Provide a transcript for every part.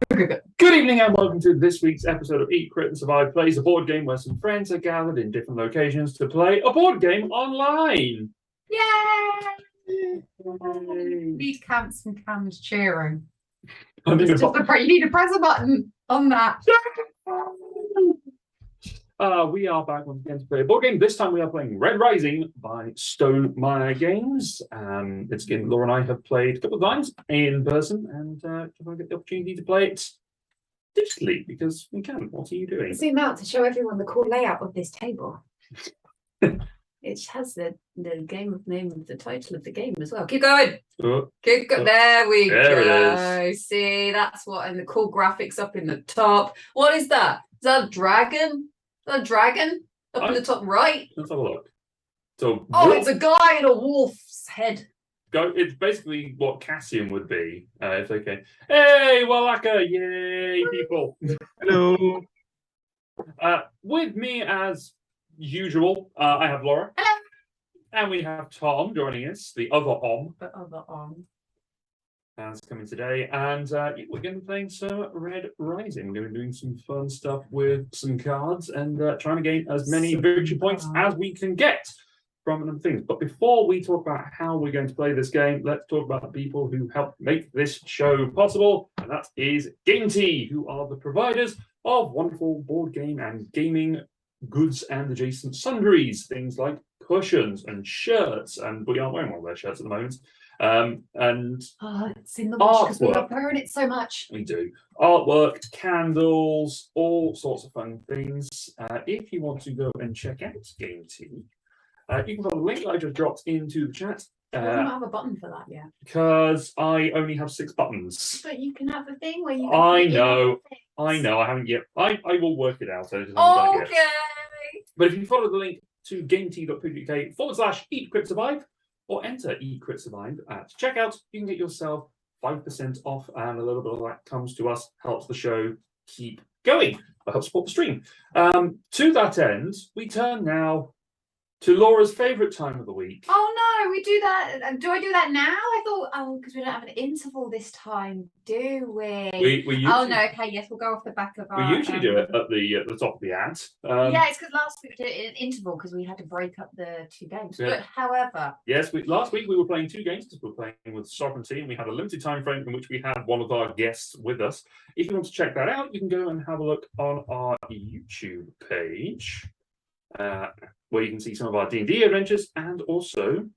Good evening and welcome to this week's episode of Eat, Crit and Survive Plays, a board game where some friends are gathered in different locations to play a board game online. Yay! Need counts and cams cheering. You need to press a button on that. We are back once again to play a board game. This time we are playing Red Rising by Stonemaier Games. It's a game Laura and I have played a couple of times in person, and I get the opportunity to play it digitally because we can. What are you doing? Zoom out to show everyone the cool layout of this table. It has the game name of the title of the game as well. Keep going. There we go. See, that's what, and the cool graphics up in the top. What is that? Is that a dragon? A dragon up in the top right? Let's have a look. So, it's a guy in a wolf's head. It's basically what Cassian would be. If they came. Hey, Wallaka! Yay, people! Hello. With me as usual, I have Laura. Hello. And we have Tom joining us, the other Om. The other Om. That's coming today, and we're going to be playing some Red Rising. We're going to be doing some fun stuff with some cards and trying to gain as many victory points as we can get from them things. But before we talk about how we're going to play this game, let's talk about the people who helped make this show possible, and that is Game Tea, who are the providers of wonderful board game and gaming goods and adjacent sundries, things like cushions and shirts, and we aren't wearing one of their shirts at the moment. And it's in the wash because we love wearing it so much. We do. Artwork, candles, all sorts of fun things. If you want to go and check out Game Tea, you can follow the link that I just dropped into the chat. I don't have a button for that yet. Because I only have 6 buttons. But you can have a thing where you. I know. I haven't yet. I will work it out. Okay. But if you follow the link to gametea.co.uk/eat-crit-survive, or enter eCritSurvive at checkout, you can get yourself 5% off, and a little bit of that comes to us, helps the show keep going, or helps support the stream. To that end, we turn now to Laura's favourite time of the week. Oh no, we do that. Do I do that now? I thought, because we don't have an interval this time, do we? We usually, no, okay, yes, we'll go off the back of our. We usually do it at the top of the ad. Yeah, it's because last week we did it in an interval because we had to break up the 2 games. Yeah. But however, yes, last week we were playing 2 games because we were playing with Sovereignty, and we had a limited time frame in which we had one of our guests with us. If you want to check that out, you can go and have a look on our YouTube page. Where you can see some of our D&D adventures and also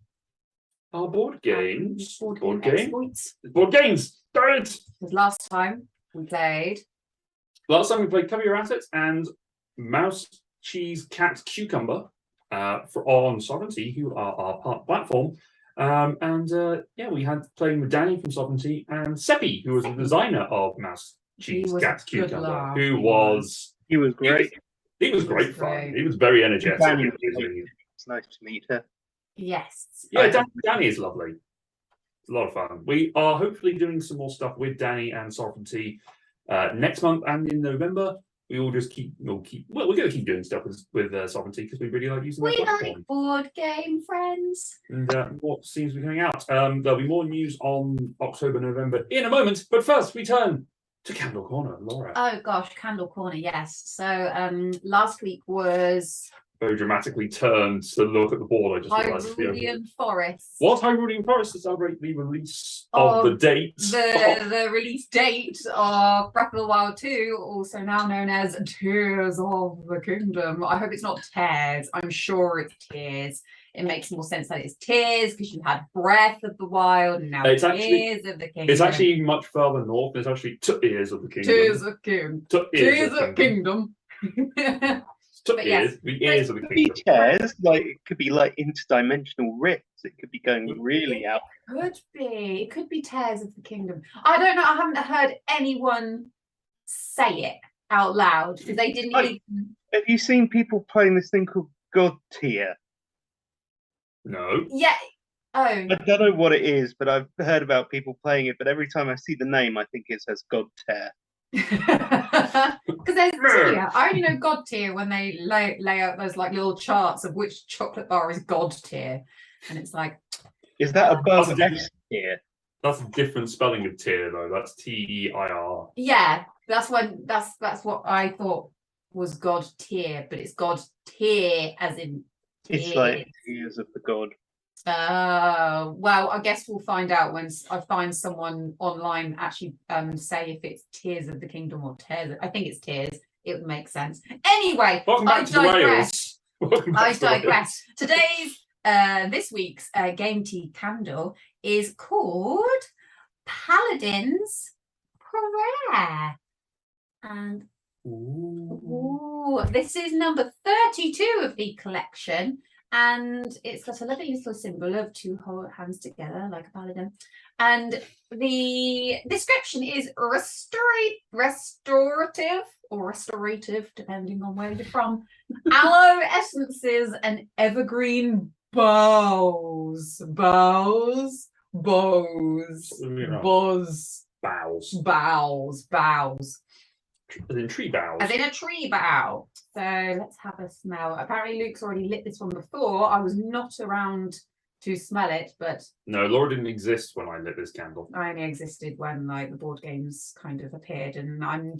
our board games. Board games. Because last time we played Cover Your Assets and Mouse, Cheese, Cat, Cucumber on Sovereignty, who are our platform. We had playing with Danny from Sovereignty and Seppi, who was the designer of Mouse, Cheese, Cat, Cucumber, He was great. He was great fun. He was very energetic. It's nice to meet her. Yes. Yeah, Danny is lovely. It's a lot of fun. We are hopefully doing some more stuff with Danny and Sovereignty next month and in November. We're going to keep doing stuff with Sovereignty because we really like using their platform. We like board game friends. And what seems to be coming out. There'll be more news on October, November in a moment. But first, we turn to Candle Corner, Laura. Oh gosh, Candle Corner, yes. So last week was very dramatically turned to look at the board. I just realised Hyrulean Forest. What Hyrulean Forest to celebrate the release of the date? The release date of Breath of the Wild 2, also now known as Tears of the Kingdom. I hope it's not Tears. I'm sure it's Tears. It makes more sense that it's Tears because you had Breath of the Wild and now Tears of the Kingdom. It's actually much further north. It's actually Tears of the Kingdom. Tears of Kingdom. Tears of Kingdom. The ears of the kingdom. Tears, like it could be like interdimensional rifts. It could be going really out. It could be Tears of the Kingdom. I don't know. I haven't heard anyone say it out loud because they didn't even. Have you seen people playing this thing called God Tier? No. Yeah. Oh. I don't know what it is, but I've heard about people playing it. But every time I see the name, I think it says God Tier. Because there's tier. I only know God tier when they lay out those like little charts of which chocolate bar is God tier, and it's like, is that above S tier? That's a different spelling of tier, though. That's T-E-I-R. Yeah, that's what I thought was God tier, but it's God tier as in It's tier. like Tears of the God. Well, I guess we'll find out when I find someone online actually say if it's Tears of the Kingdom or Tears. I think it's Tears. It would make sense. Anyway, Welcome back to the Wales. Welcome back I to the Wales. digress. Today's this week's game tea candle is called Paladin's Prayer. And this is number 32 of the collection. And it's got a lovely little symbol of two hands together like a paladin. And the description is restorative or restorative, depending on where you're from. Aloe essences and evergreen bows. Bows. As in tree boughs. As in a tree bough. So let's have a smell. Apparently Luke's already lit this one before. I was not around to smell it, but No, Laura didn't exist when I lit this candle. I only existed when like the board games kind of appeared, and I'm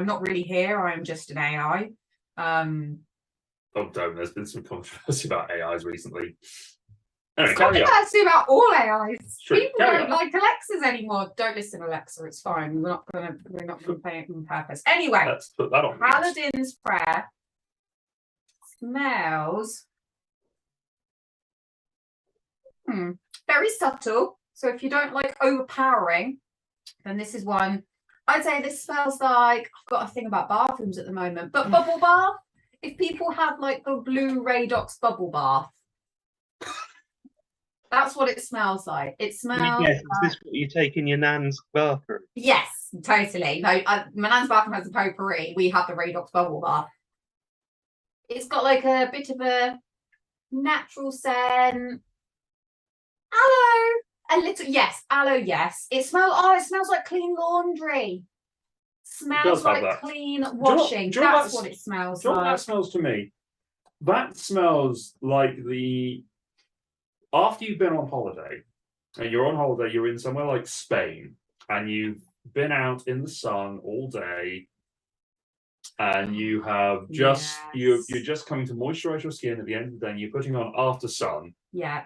not really here. I'm just an AI. Oh, don't. There's been some controversy about AIs recently. Anyway, It's carry on. controversy about all AIs. Sure, People carry don't on. like Alexas anymore. Don't listen, Alexa. It's fine. We're not gonna play it on purpose. Anyway, Let's put that on. Paladin's Prayer smells very subtle. So if you don't like overpowering, then this is one. I'd say this smells like, I've got a thing about bathrooms at the moment, but bubble bath. If people have like the blue Radox bubble bath, that's what it smells like. It smells. Yes, is this what you take in your nan's bathroom? Yes, totally. No, my nan's bathroom has a potpourri. We have the Radox bubble bath. It's got like a bit of a natural scent. Aloe. A little, yes, aloe, yes. It smells like clean laundry. Smells have like that. clean washing. do you know That's what what it smells Do you know what like. that smells to me? That smells like after you've been on holiday, and you're on holiday, you're in somewhere like Spain, and you've been out in the sun all day, and you have just you're just coming to moisturize your skin at the end of the day, and you're putting on after sun, Yeah.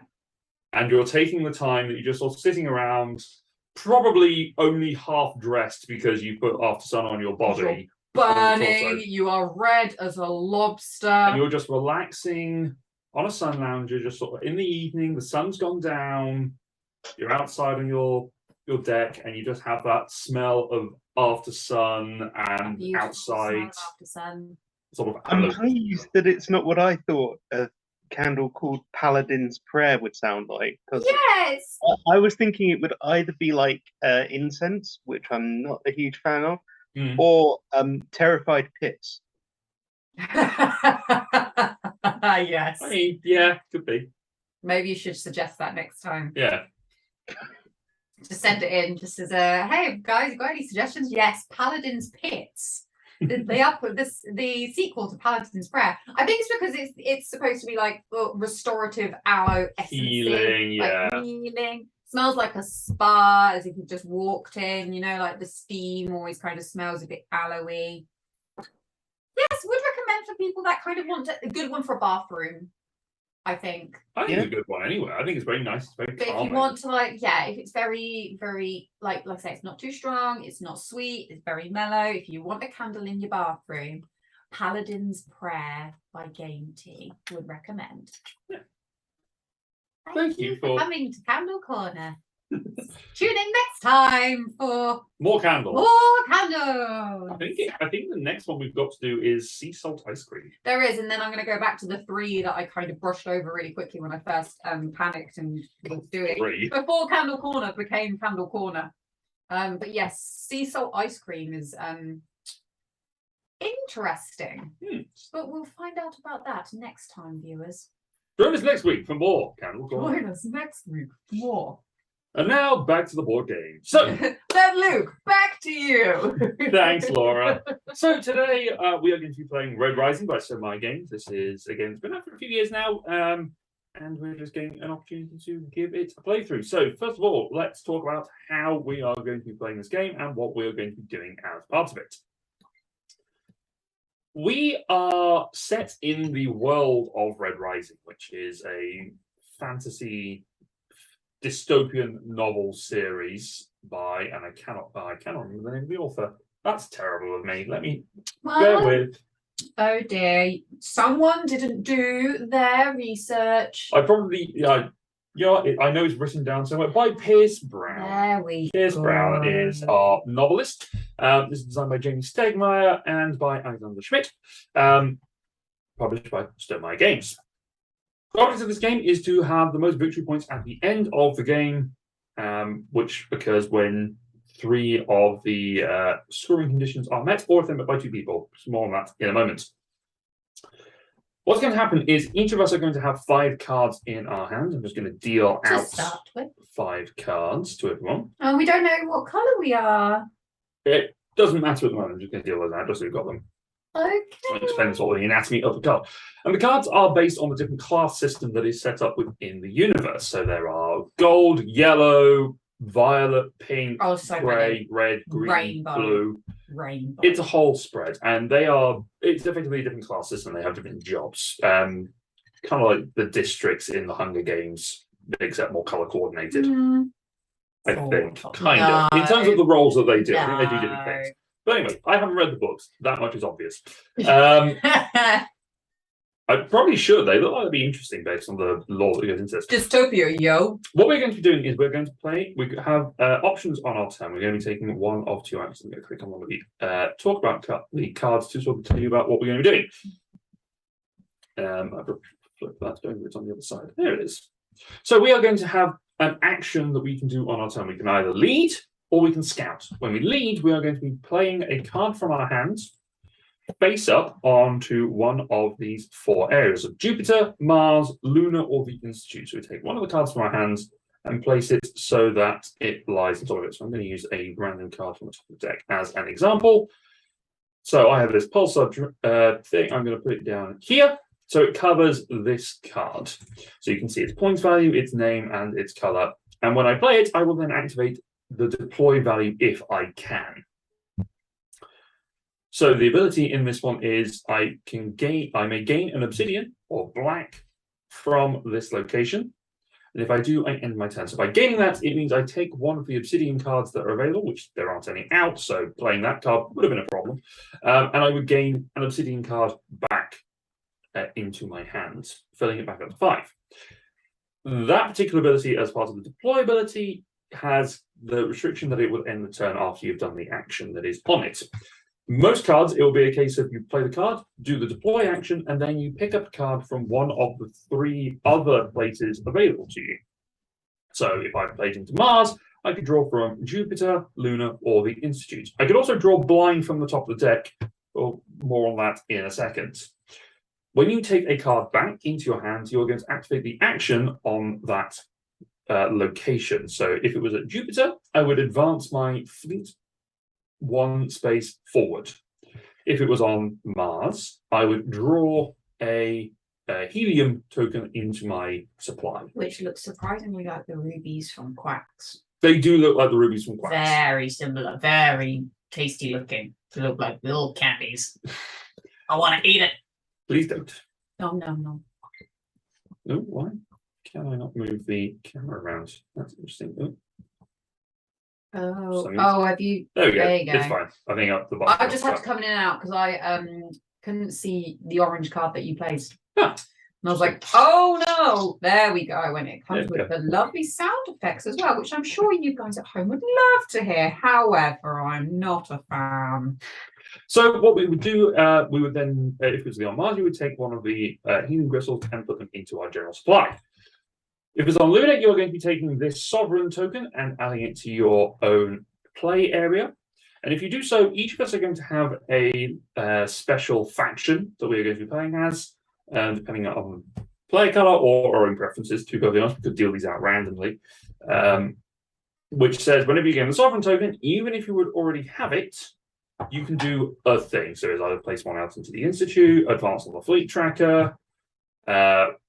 and you're taking the time that you're just sort of sitting around, probably only half dressed because you put after sun on your body. Burning, you are red as a lobster. And you're just relaxing on a sun lounger, just sort of in the evening, the sun's gone down, you're outside on your deck, and you just have that smell of after sun and Beautiful outside smell of after sun. sort of I'm aloe. pleased that it's not what I thought a candle called Paladin's Prayer would sound like. 'Cause Yes. I was thinking it would either be like incense, which I'm not a huge fan of, Mm. or terrified pits. Yes. I mean, yeah, could be. Maybe you should suggest that next time. Yeah. Just send it in, just as a hey guys, you got any suggestions? Yes, Paladin's Pits. the sequel to Paladin's Prayer. I think it's because it's supposed to be like restorative aloe essence. Healing, yeah. Like healing. Smells like a spa, as if you just walked in, you know, like the steam always kind of smells a bit aloe-y. Yes, would recommend for people that kind of want a good one for a bathroom, I think. I think it's a good one anyway. I think it's very nice. It's very But calming. if you want to if it's very, very, like I say, it's not too strong, it's not sweet, it's very mellow. If you want a candle in your bathroom, Paladin's Prayer by Game Tea would recommend. Yeah. Thank you you for- for coming to Candle Corner. Tune in next time for More candles. more candles. I think the next one we've got to do is sea salt ice cream. There is, and then I'm going to go back to the 3 that I kind of brushed over really quickly when I first panicked and was doing. 3. Before Candle Corner became Candle Corner. But yes, sea salt ice cream is interesting. But we'll find out about that next time, viewers. Join us next week for more Candle Corner. Join us next week for more. And now back to the board game. So, Then Luke, back to you. thanks, Laura. So today we are going to be playing Red Rising by So My Games. This is a game that's been out for a few years now, and we're just getting an opportunity to give it a playthrough. So first of all, let's talk about how we are going to be playing this game and what we're going to be doing as part of it. We are set in the world of Red Rising, which is a fantasy dystopian novel series by, and I cannot remember the name of the author. That's terrible of me. Let me bear with. Oh dear, someone didn't do their research. I probably, I know it's written down somewhere by Pierce Brown. There we Pierce go. Brown is our novelist. This is designed by Jamie Stegmaier and by Alexander Schmidt. Published by Stonemaier Games. The object of this game is to have the most victory points at the end of the game, which occurs when 3 of the scoring conditions are met, or if they're met by 2 people. More on that in a moment. What's going to happen is each of us are going to have 5 cards in our hand. I'm just going to deal To out start with. 5 cards to everyone. And we don't know what colour we are. It doesn't matter at the moment. I'm just going to deal with that just so we've got them. Okay. It depends on the anatomy of the card. And the cards are based on the different class system that is set up within the universe. So there are gold, yellow, violet, pink, grey, red, green, Rainbow. blue. Rainbow. It's a whole spread. And it's effectively a different class system. They have different jobs. Kind of like the districts in the Hunger Games, except more colour coordinated. I think. Kind of. In terms of the roles that they do. I think they do different things. But anyway, I haven't read the books. That much is obvious. I probably should. They look like they'd be interesting based on the lore that goes into this. Dystopia, yo. What we're going to be doing is we're going to play. We have options on our turn. We're going to be taking one of 2 actions. I'm going to click on one of the talk about the cards to sort of tell you about what we're going to be doing. I've flipped that over. It's on the other side. There it is. So we are going to have an action that we can do on our turn. We can either lead or we can scout. When we lead, we are going to be playing a card from our hands face up onto one of these 4 areas of Jupiter, Mars, Luna, or the Institute. So we take one of the cards from our hands and place it so that it lies on top of it. So I'm going to use a random card from the top of the deck as an example. So I have this pulsar thing. I'm going to put it down here. So it covers this card. So you can see its points value, its name, and its color. And when I play it, I will then activate the deploy value if I can. So the ability in this one is I may gain an obsidian or black from this location. And if I do, I end my turn. So by gaining that, it means I take one of the obsidian cards that are available, which there aren't any out, so playing that card would have been a problem. And I would gain an obsidian card back into my hands, filling it back up to 5. That particular ability, as part of the deploy ability, has the restriction that it will end the turn after you've done the action that is on it. Most cards, it will be a case of you play the card, do the deploy action, and then you pick up a card from one of the 3 other places available to you. So if I played into Mars, I could draw from Jupiter, Luna, or the Institute. I could also draw blind from the top of the deck. Well, more on that in a second. When you take a card back into your hand, you're going to activate the action on that location. So if it was at Jupiter, I would advance my fleet 1 space forward. If it was on Mars, I would draw a helium token into my supply. Which looks surprisingly like the rubies from Quacks. They do look like the rubies from Quacks. Very similar, very tasty looking. They look like little candies. I want to eat it. Please don't. No. No, why can I not move the camera around? That's interesting. Have you? There we go. There you go. It's fine. I think up the bottom. I just had to come in and out because I couldn't see the orange card that you placed. Huh. And I was like, oh no, there we go. When it comes There we with the lovely sound effects as well, which I'm sure you guys at home would love to hear. However, I'm not a fan. So what we would do, we would then, if it was on Mars, you would take one of the helium crystals and put them into our general supply. If it's on Luna, you're going to be taking this sovereign token and adding it to your own play area. And if you do so, each of us are going to have a special faction that we're going to be playing as, depending on player color or our own preferences. To be perfectly honest, we could deal these out randomly. Which says whenever you gain the sovereign token, even if you would already have it, you can do a thing. So it's either place one out into the Institute, advance on the fleet tracker,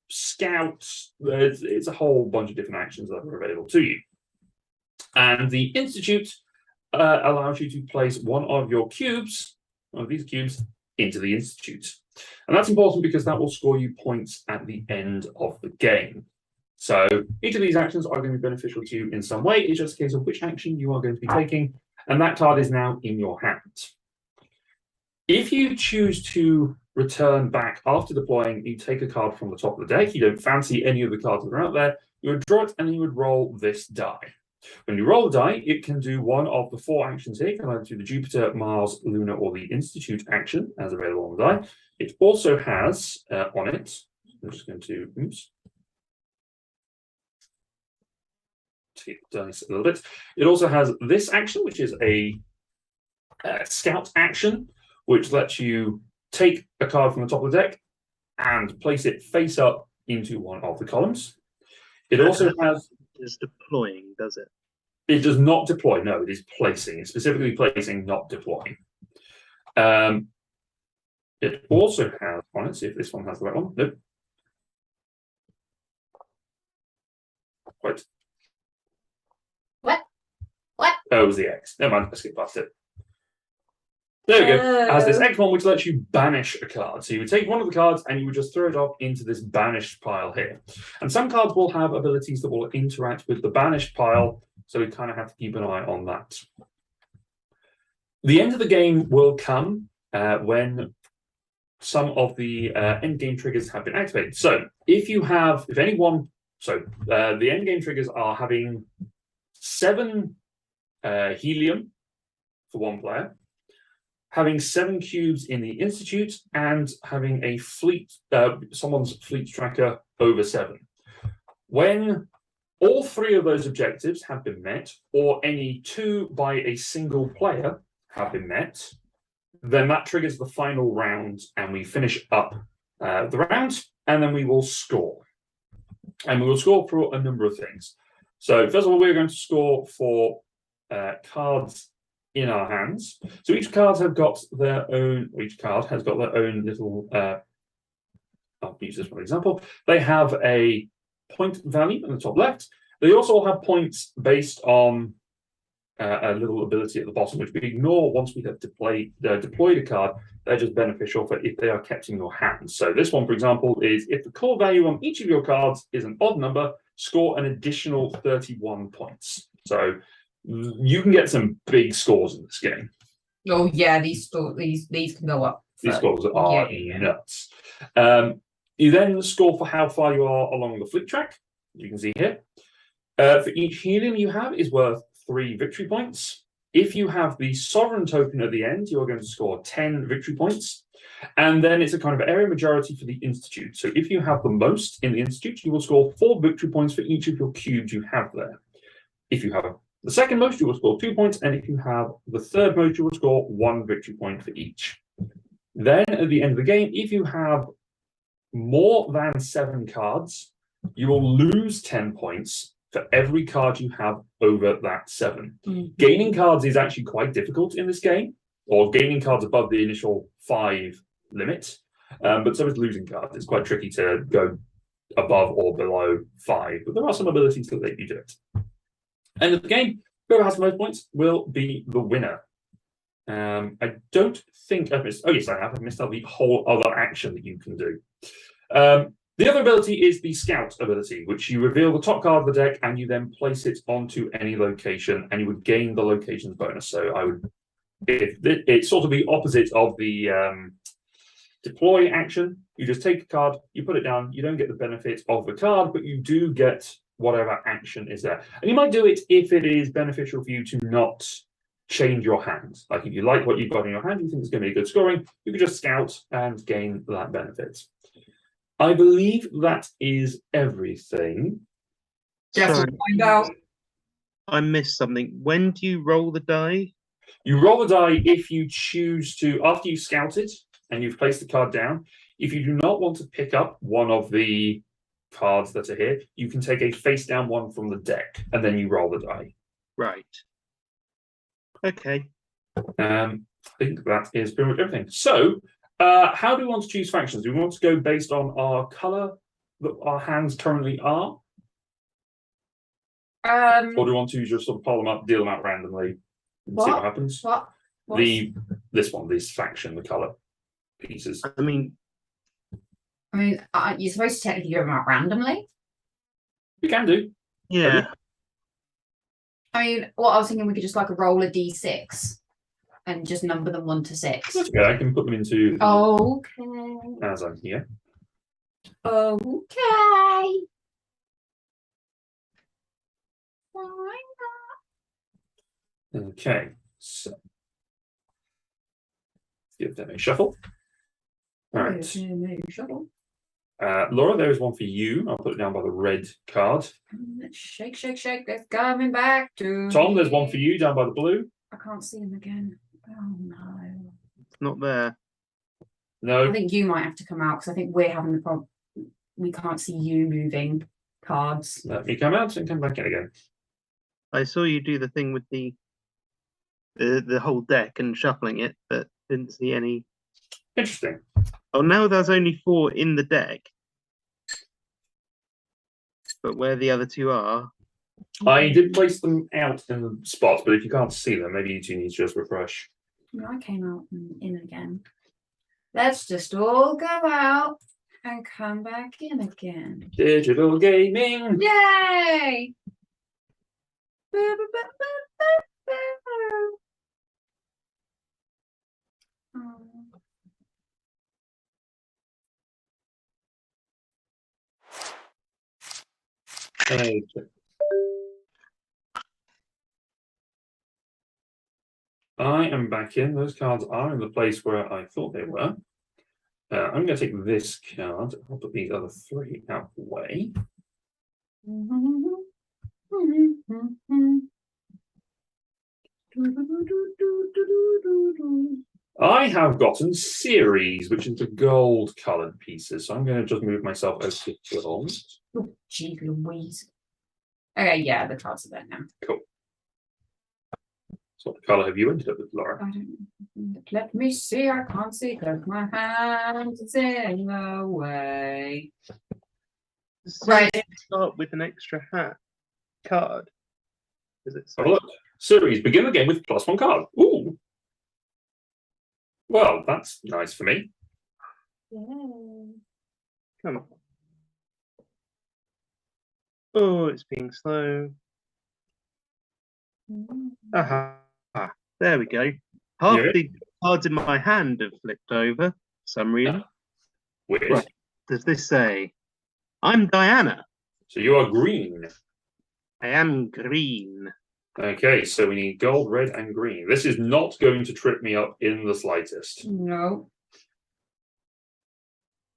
scout. It's a whole bunch of different actions that are available to you. And the Institute allows you to place one of your cubes, one of these cubes, into the Institute. And that's important because that will score you points at the end of the game. So each of these actions are going to be beneficial to you in some way. It's just a case of which action you are going to be taking. And that card is now in your hand. If you choose to return back after deploying, you take a card from the top of the deck. You don't fancy any of the cards that are out there. You would draw it and then you would roll this die. When you roll the die, it can do one of the 4 actions here. It can either do the Jupiter, Mars, Luna, or the Institute action as available on the die. It also has on it, I'm just going to, take the dice a little bit. It also has this action, which is a scout action, which lets you take a card from the top of the deck and place it face up into one of the columns. It also has... Is deploying, does it? It does not deploy. No, it is placing. It's specifically placing, not deploying. It also has on it. See if this one has the right one. Nope. What? Oh, it was the X. Never mind. Let's skip past it. There we go. It has this X one, which lets you banish a card. So you would take one of the cards and you would just throw it off into this banished pile here. And some cards will have abilities that will interact with the banished pile, so we kind of have to keep an eye on that. The end of the game will come when some of the end game triggers have been activated. So the end game triggers are having 7 helium for 1 player, having 7 cubes in the Institute, and having a fleet, someone's fleet tracker over 7. When all 3 of those objectives have been met, or any 2 by a single player have been met, then that triggers the final round, and we finish up the round, and then we will score. And we will score for a number of things. So first of all, we're going to score for cards in our hands. So each card has got their own little, I'll use this one example. They have a point value in the top left. They also have points based on a little ability at the bottom, which we ignore once we have deployed a card. They're just beneficial for if they are kept in your hands. So this one, for example, is if the core value on each of your cards is an odd number, score an additional 31 points. So you can get some big scores in this game. Oh yeah, these can go up. These scores are nuts. You then score for how far you are along the fleet track. You can see here. For each helium you have is worth 3 victory points. If you have the sovereign token at the end, you're going to score 10 victory points. And then it's a kind of area majority for the Institute. So if you have the most in the Institute, you will score 4 victory points for each of your cubes you have there. If you have the second most, you will score 2 points. And if you have the third most, you will score 1 victory point for each. Then at the end of the game, if you have more than 7 cards, you will lose 10 points for every card you have over that 7. Gaining cards is actually quite difficult in this game, or gaining cards above the initial 5 limit, but so is losing cards. It's quite tricky to go above or below 5, but there are some abilities that let you do it. End of the game, whoever has the most points will be the winner. I don't think I've missed, oh yes I have, I've missed out the whole other action that you can do. The other ability is the Scout ability, which you reveal the top card of the deck and you then place it onto any location and you would gain the locations bonus. So it's sort of the opposite of the deploy action. You just take a card, you put it down, you don't get the benefit of the card, but you do get whatever action is there. And you might do it if it is beneficial for you to not change your hand. Like if you like what you've got in your hand, you think it's going to be a good scoring, you could just Scout and gain that benefit. I believe that is everything. Just Sorry, find out. I missed something. When do you roll the die? You roll the die if you choose to, after you've scouted and you've placed the card down, if you do not want to pick up one of the cards that are here, you can take a face down one from the deck and then you roll the die. Right. Okay. I think that is pretty much everything. So, how do we want to choose factions? Do we want to go based on our color that our hands currently are? Or do you want to just sort of pull them up, deal them out randomly, and see what happens? What? This one, this faction, the colour pieces. I mean, you're supposed to technically give them out randomly. We can do. yeah. I mean, what I was thinking, we could just like roll a d6 and just number them 1 to 6. That's okay. I can put them into. Okay. As I'm here. Okay. Okay, so give them a shuffle. All right, Shuffle. Laura, there is one for you. I'll put it down by the red card. Shake, shake, shake. That's coming back to Tom, there's me. one for you down by the blue. I can't see him again. Oh no. It's not there. I No, think you might have to come out because I think we're having the problem. We can't see you moving cards. let me come out and come back in again. I saw you do the thing with the whole deck and shuffling it, but didn't see any. Interesting. Oh, now there's only 4 in the deck. But where the other 2 are, I did place them out in the spots, but if you can't see them, maybe you two need to just refresh. No, I came out and in again. Let's just all go out and come back in again. Digital gaming. Yay! Oh. Okay. I am back in. Those cards are in the place where I thought they were. I'm going to take this card. I'll put these other 3 out of the way. I have gotten series, which is the gold coloured pieces. So I'm going to just move myself over to gold. Oh, gee Louise. Okay, yeah, the cards are there now. Cool. So what colour have you ended up with, Laura? I don't know. Let me see. I can't see because my hand is in the way. Right. start with an extra card. Is it? Have a look. Series, begin the game with +1 card. Ooh. Well, that's nice for me. Yeah. Come on. Oh, it's being slow. Aha. There we go. Half Yeah. the cards in my hand have flipped over for some reason. Weird. Right. Does this say, I'm Diana. So you are green. I am green. Okay, so we need gold, red, and green. This is not going to trip me up in the slightest. No.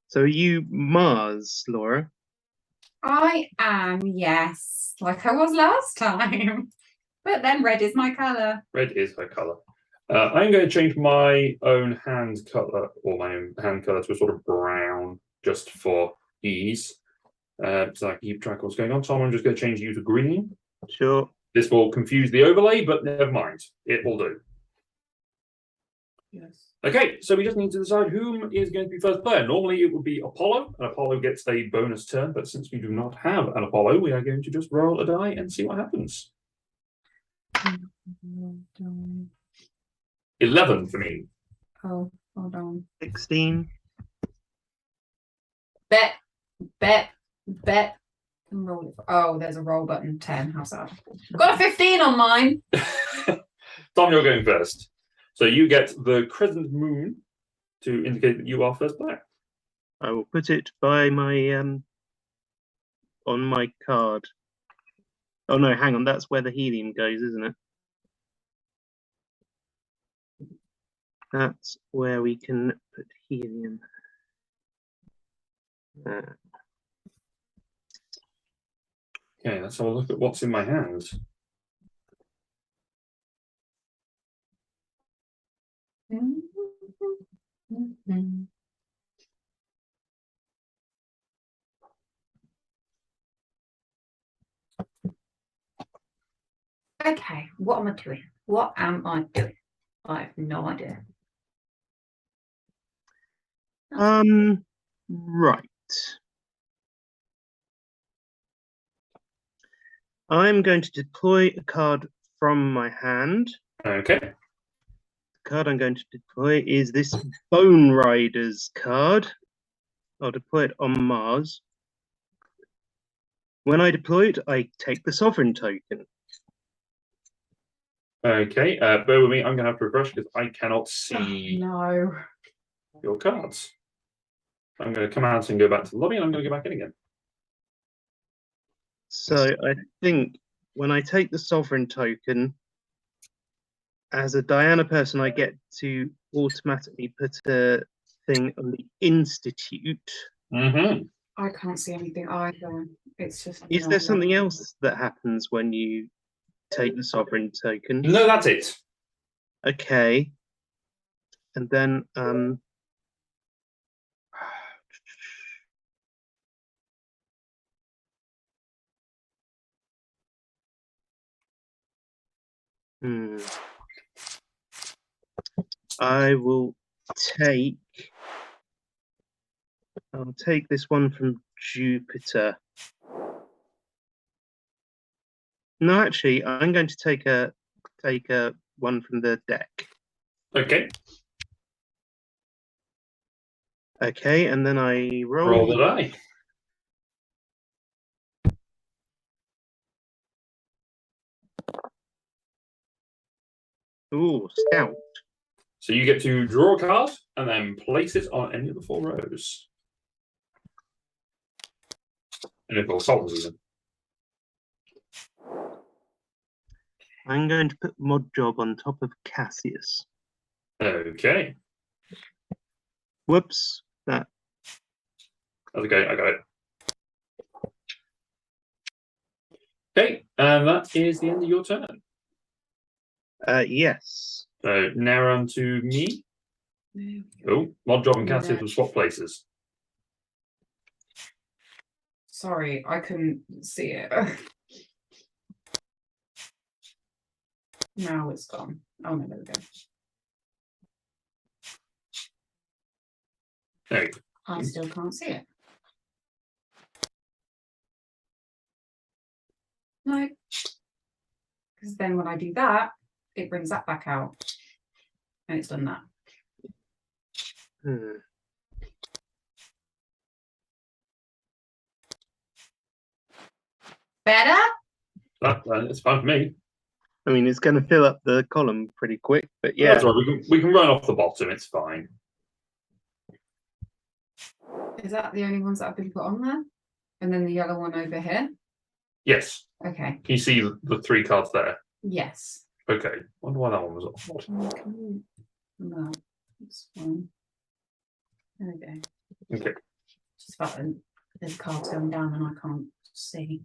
So are you Mars, Laura? I am, yes. Like I was last time. But then red is my colour. Red is her colour. I'm going to change my own hand colour, or my own hand colour, to a sort of brown, just for ease. So I can keep track of what's going on. Tom, I'm just going to change you to green. Sure. This will confuse the overlay, but never mind. It will do. Yes. Okay, so we just need to decide whom is going to be first player. Normally it would be Apollo, and Apollo gets a bonus turn, but since we do not have an Apollo, we are going to just roll a die and see what happens. 11 for me. Oh, hold on. 16. Bet. Roll it. Oh, there's a roll button. 10. How's that? Got a 15 on mine. Tom, you're going first. So you get the crescent moon to indicate that you are first player. I will put it by my on my card. Oh no, hang on, that's where the helium goes, isn't it? That's where we can put helium. Okay, let's have a look at what's in my hands. Okay, what am I doing? What am I doing? I have no idea. Right. I'm going to deploy a card from my hand. Okay. The card I'm going to deploy is this Bone Riders card. I'll deploy it on Mars. When I deploy it, I take the Sovereign token. Okay, bear with me. I'm going to have to refresh because I cannot see No. your cards. I'm going to come out and go back to the lobby, and I'm going to go back in again. So I think when I take the Sovereign token, as a Diana person, I get to automatically put a thing on the Institute. Mm-hmm. I can't see anything either. It's just. Is there something else that happens when you take the Sovereign token? No, that's it. Okay. And then I will take. I'll take this one from Jupiter. No, actually, I'm going to take a one from the deck. Okay. Okay, and then I Roll the die. Ooh, Scout. So you get to draw a card and then place it on any of the 4 rows. And it will solve them. I'm going to put Mod Job on top of Cassius. Okay. Whoops. That. Okay, I got it. Okay, and that is the end of your turn. Yes. So now on to me. Oh, Mod Job and Cassius will swap places. Sorry, I couldn't see it. Now it's gone. Oh no, there we go. There you go. I still can't see it. No. Because then when I do that, it brings that back out. And it's done that. Better? It's fine for me. I mean, it's going to fill up the column pretty quick, but yeah. That's right. We can run off the bottom. It's fine. Is that the only ones that have been put on there? And then the yellow one over here? Yes. Okay. Can you see the 3 cards there? Yes. Okay. Wonder why that one was off. No, it's fine. There we go. Okay. Just about there's cards going down and I can't see.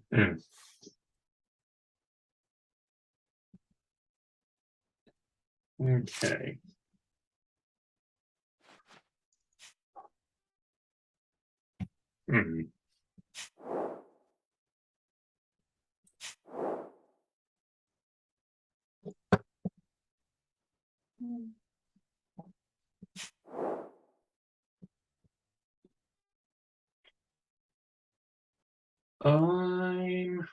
Okay. I'm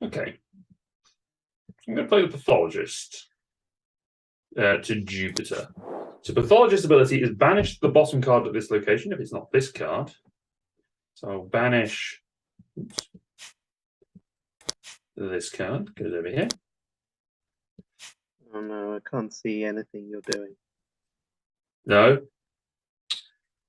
okay. I'm going to play the Pathologist to Jupiter. So Pathologist ability is banish the bottom card at this location if it's not this card. So I'll banish this card, goes over here. Oh no, I can't see anything you're doing. No.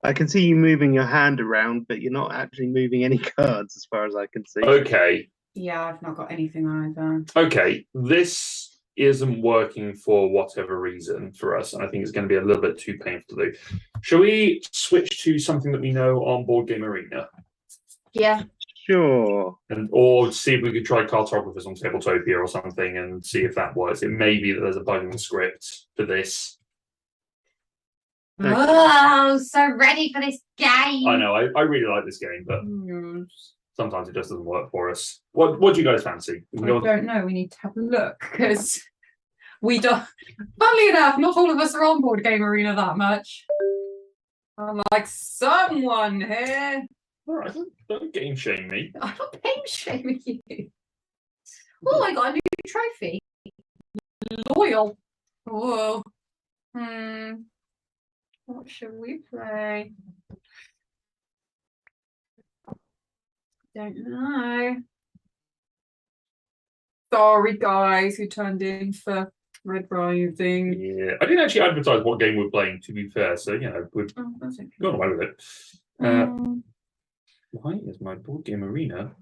I can see you moving your hand around, but you're not actually moving any cards as far as I can see. Okay. Yeah, I've not got anything either. Okay. This isn't working for whatever reason for us, and I think it's going to be a little bit too painful to do. Shall we switch to something that we know on Board Game Arena? Yeah. Sure. Or see if we could try Cartographers on Tabletopia or something and see if that works. It may be that there's a bug in the script for this. Oh, so ready for this game. I know, I really like this game, but sometimes it just doesn't work for us. What do you guys fancy? I don't know. We need to have a look because We don't. Funnily enough, not all of us are on Board Game Arena that much. I'm like someone here. All right, don't game shame me. I'm not game shaming you. Oh, I got a new trophy. Loyal. Whoa. What should we play? Don't know. Sorry, guys, who turned in for Red Rising. Yeah, I didn't actually advertise what game we're playing, to be fair, so, we've That's okay. gone away with it. Why is my Board Game Arena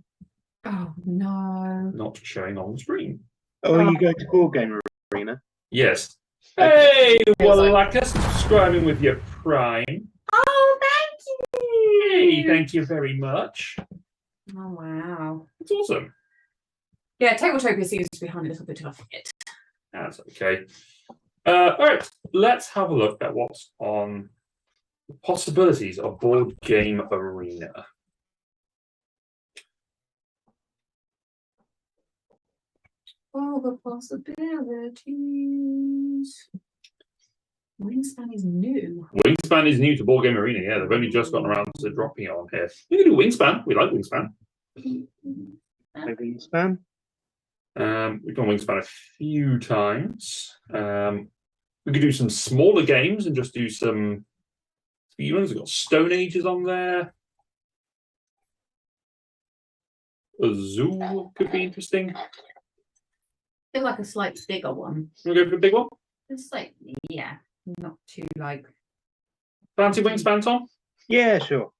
Oh, no. not showing on the screen? Oh, you go to Board Game Arena? Yes. Okay. Hey, Wallaka, subscribing with your Prime. Oh, thank you. Hey, thank you very much. Oh, wow. It's awesome. Yeah, Tabletopia seems to be behind a little bit of a fit. That's okay. All right, let's have a look at what's on the possibilities of Board Game Arena. All the possibilities. Wingspan is new. Wingspan is new to Board Game Arena, yeah. They've only just gotten around to dropping it on here. We can do Wingspan. We like Wingspan. Maybe Wingspan? We've done Wingspan a few times. We could do some smaller games and just do some few ones. We've got Stone Ages on there. A zoo could be interesting. I feel like a slightly bigger one. We'll go for a big one. It's like, yeah, not too like. Fancy Wingspan, Tom? Yeah, sure.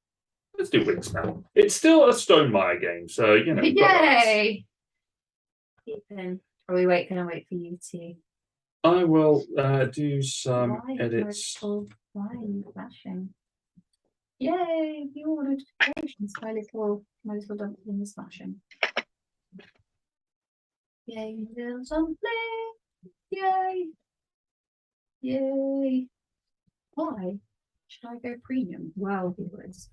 Let's do Wingspan. It's still a Stonemaier game, so we've got that. Yay! Ethan, can I wait for you to? I will do some edits. Why are you flashing? Yay! Your notifications. My little dumpling is flashing. Yay! Little dumpling! Yay! Yay! Why should I go premium? Well, viewers.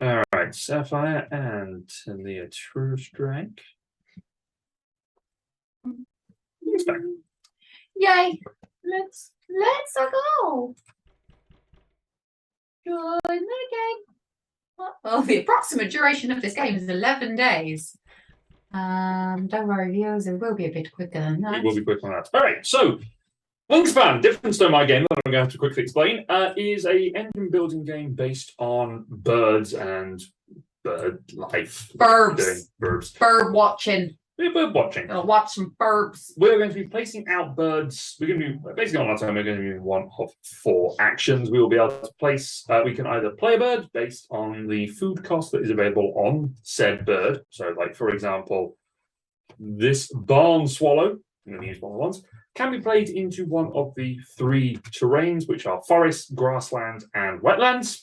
All right, Sapphire and Talia True Strike. Wingspan. Yay! Let's go! Join the game. Oh, the approximate duration of this game is 11 days. Don't worry, viewers, it will be a bit quicker than that. It will be quick on that. All right, so Wingspan, different Stonemaier game that I'm going to have to quickly explain, is a engine building game based on birds and bird life. Birds. Birds. Bird watching. We're bird watching. I'll watch some birds. We're going to be placing out birds. We're going to do, basically on our turn, we're going to do one of 4 actions. We will be able to place, we can either play a bird based on the food cost that is available on said bird. So, like, for example, this barn swallow, I'm going to use one of the ones, can be played into one of the 3 terrains, which are forest, grassland, and wetlands.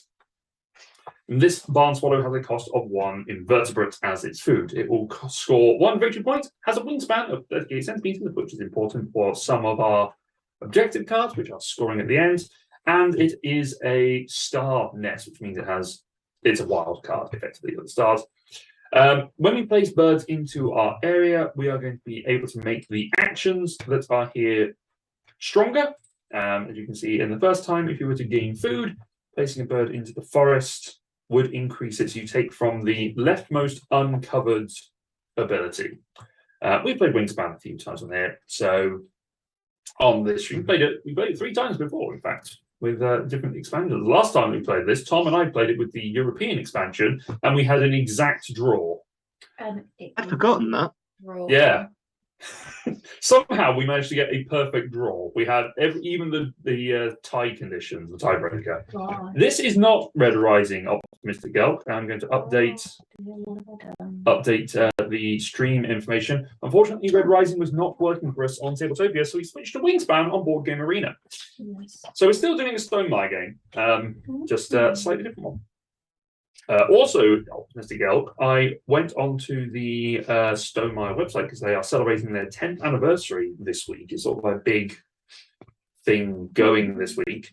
This barn swallow has a cost of 1 invertebrate as its food. It will score 1 victory point, has a wingspan of 38 centimeters, which is important for some of our objective cards, which are scoring at the end. And it is a star nest, which means it's a wild card, effectively, at the start. When we place birds into our area, we are going to be able to make the actions that are here stronger. As you can see, in the first time, if you were to gain food, placing a bird into the forest would increase it. So you take from the leftmost uncovered ability. We played Wingspan a few times on here. So on this, we played it 3 times before, in fact, with different expansions. Last time we played this, Tom and I played it with the European expansion, and we had an exact draw. I've forgotten that. Yeah. Somehow we managed to get a perfect draw. We had even the tie conditions, the tiebreaker. God. This is not Red Rising, Optimistic Gelk. I'm going to update the stream information. Unfortunately, Red Rising was not working for us on Tabletopia, so we switched to Wingspan on Board Game Arena. Yes. So we're still doing a Stonemaier game, just a slightly different one. Also, Optimistic Elk, I went onto the Stonemaier website because they are celebrating their 10th anniversary this week. It's sort of a big thing going this week.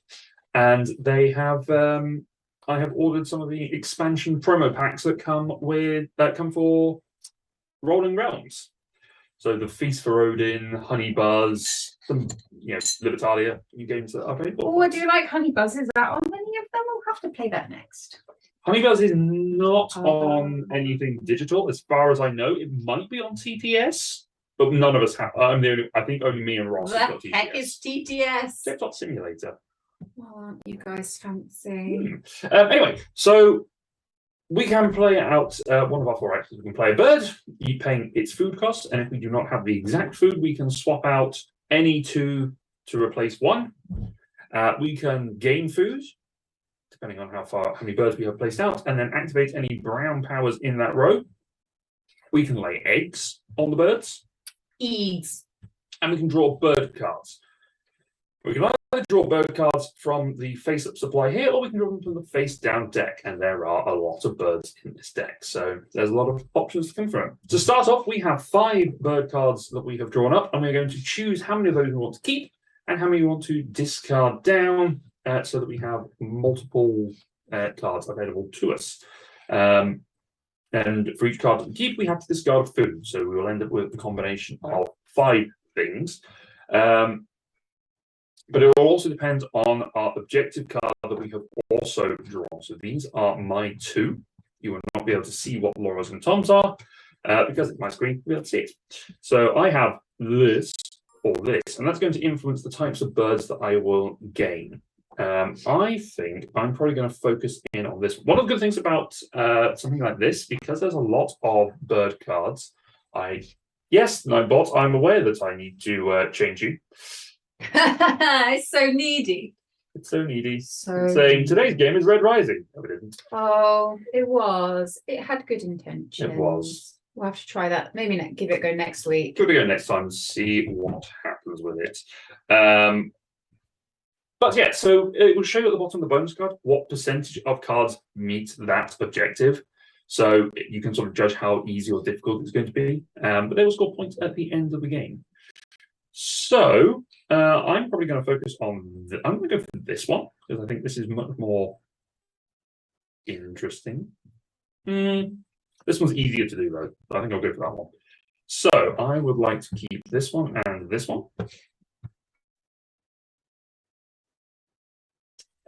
And they have, I have ordered some of the expansion promo packs that come for Rolling Realms. So the Feast for Odin, Honey Buzz, some Libertalia, new games that are available. Oh, I do like Honey Buzz. Is that on any of them? We'll have to play that next. Honey Buzz is not on anything digital, as far as I know. It might be on TTS, but none of us have. I think only me and Ross have got The TTS. heck is TTS? Desktop Simulator. Well, aren't you guys fancy? Anyway, so we can play out one of our 4 actions. We can play a bird, you paying its food costs, and if we do not have the exact food, we can swap out any 2 to replace 1. We can gain food, depending on how many birds we have placed out, and then activate any brown powers in that row. We can lay eggs on the birds. Eggs. And we can draw bird cards. We can either draw bird cards from the face-up supply here, or we can draw them from the face-down deck, and there are a lot of birds in this deck, so there's a lot of options to come from. To start off, we have 5 bird cards that we have drawn up, and we're going to choose how many of those we want to keep and how many we want to discard down, so that we have multiple cards available to us. And for each card that we keep, we have to discard food, so we will end up with a combination of 5 things. But it will also depend on our objective card that we have also drawn. So these are my 2. You will not be able to see what Laura's and Tom's are because it's my screen. We'll be able to see it. So I have this or this, and that's going to influence the types of birds that I will gain. I think I'm probably going to focus in on this. One of the good things about something like this, because there's a lot of bird cards, yes, Nightbot, I'm aware that I need to change you. It's so needy. It's so needy. So saying today's game is Red Rising. No, it isn't. Oh, it was. It had good intentions. It was. We'll have to try that. Maybe give it a go next week. Give it a go next time and see what happens with it. But yeah, so it will show you at the bottom of the bonus card what percentage of cards meet that objective. So you can sort of judge how easy or difficult it's going to be. But they will score points at the end of the game. So I'm probably going to focus on. I'm going to go for this one because I think this is much more interesting. This one's easier to do though. I think I'll go for that one. So I would like to keep this one and this one.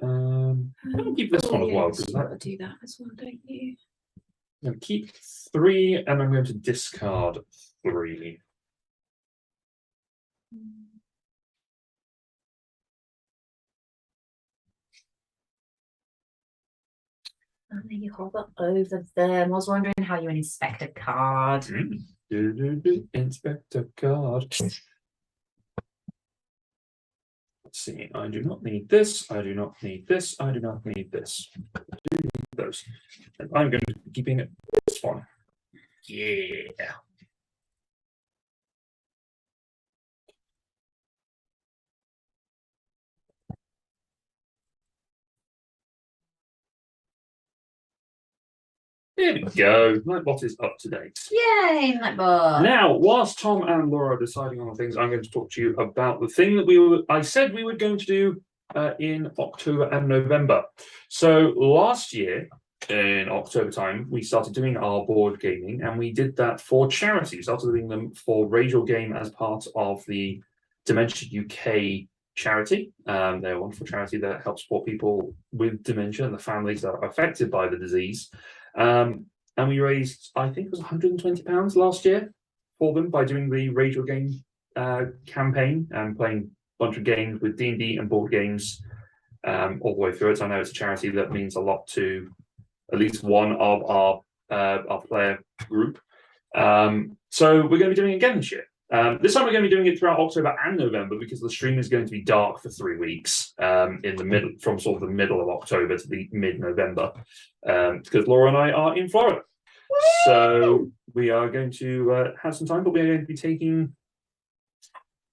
I'm going to keep this one as well because that do that as well, don't you? I'm going to keep 3 and I'm going to discard 3. And then you hover over them. I was wondering how you inspect a card. Inspect a card. Let's see. I do not need this. I do not need this. I do not need this. I do need those. And I'm going to be keeping this one. Yeah. There we go. Nightbot is up to date. Yay, Nightbot. Now, whilst Tom and Laura are deciding on the things, I'm going to talk to you about the thing that I said we were going to do in October and November. So last year, in October time, we started doing our board gaming, and we did that for charity. We started doing them for Radial Game as part of the Dementia UK charity. They're a wonderful charity that helps support people with dementia and the families that are affected by the disease. And we raised, I think it was £120 last year for them by doing the Radial Game campaign and playing a bunch of games with D&D and board games all the way through it. I know it's a charity that means a lot to at least one of our player group. So we're going to be doing it again this year. This time we're going to be doing it throughout October and November because the stream is going to be dark for 3 weeks in the middle, from sort of the middle of October to the mid-November, because Laura and I are in Florida. So we are going to have some time, but we're going to be taking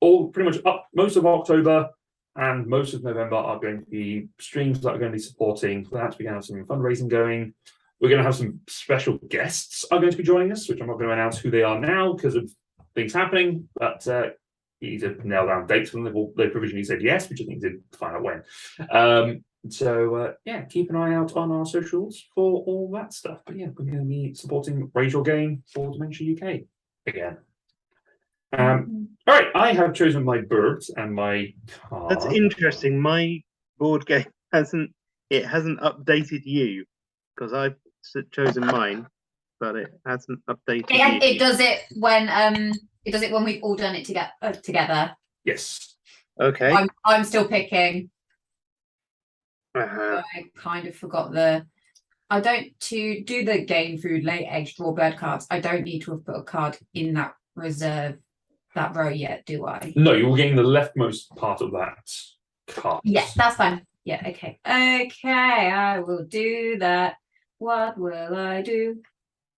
pretty much up most of October and most of November are going to be streams that are going to be supporting that. We're going to have some fundraising going. We're going to have some special guests are going to be joining us, which I'm not going to announce who they are now because of things happening, but you need to nail down dates for them. They provisionally said yes, we just need to find out when. So yeah, keep an eye out on our socials for all that stuff. But yeah, we're going to be supporting Radial Game for Dementia UK again. All right, I have chosen my birds and my That's card. interesting. My board game hasn't updated you because I've chosen mine, but it hasn't updated you. It does it when we've all done it together. Yes. Okay. I'm still picking. Uh-huh. I kind of forgot to do the game food, lay eggs, draw bird cards. I don't need to have put a card in that reserve, that row yet, do I? No, you're getting the leftmost part of that card. Yes, that's fine. Yeah, okay. Okay, I will do that. What will I do?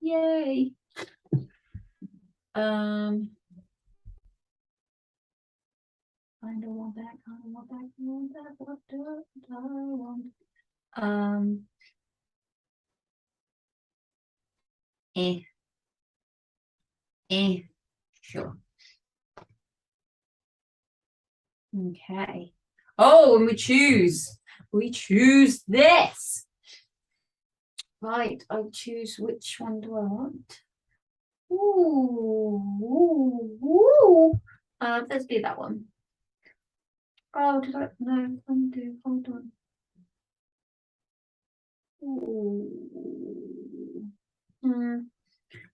Yay. Kind of want that, kind of want that, kind of want that. What do I want? Sure. Okay. Oh, and we choose this. Right, I choose which one do I want? Ooh. Let's do that one. Oh, did I? No, undo. Hold on. Ooh. No,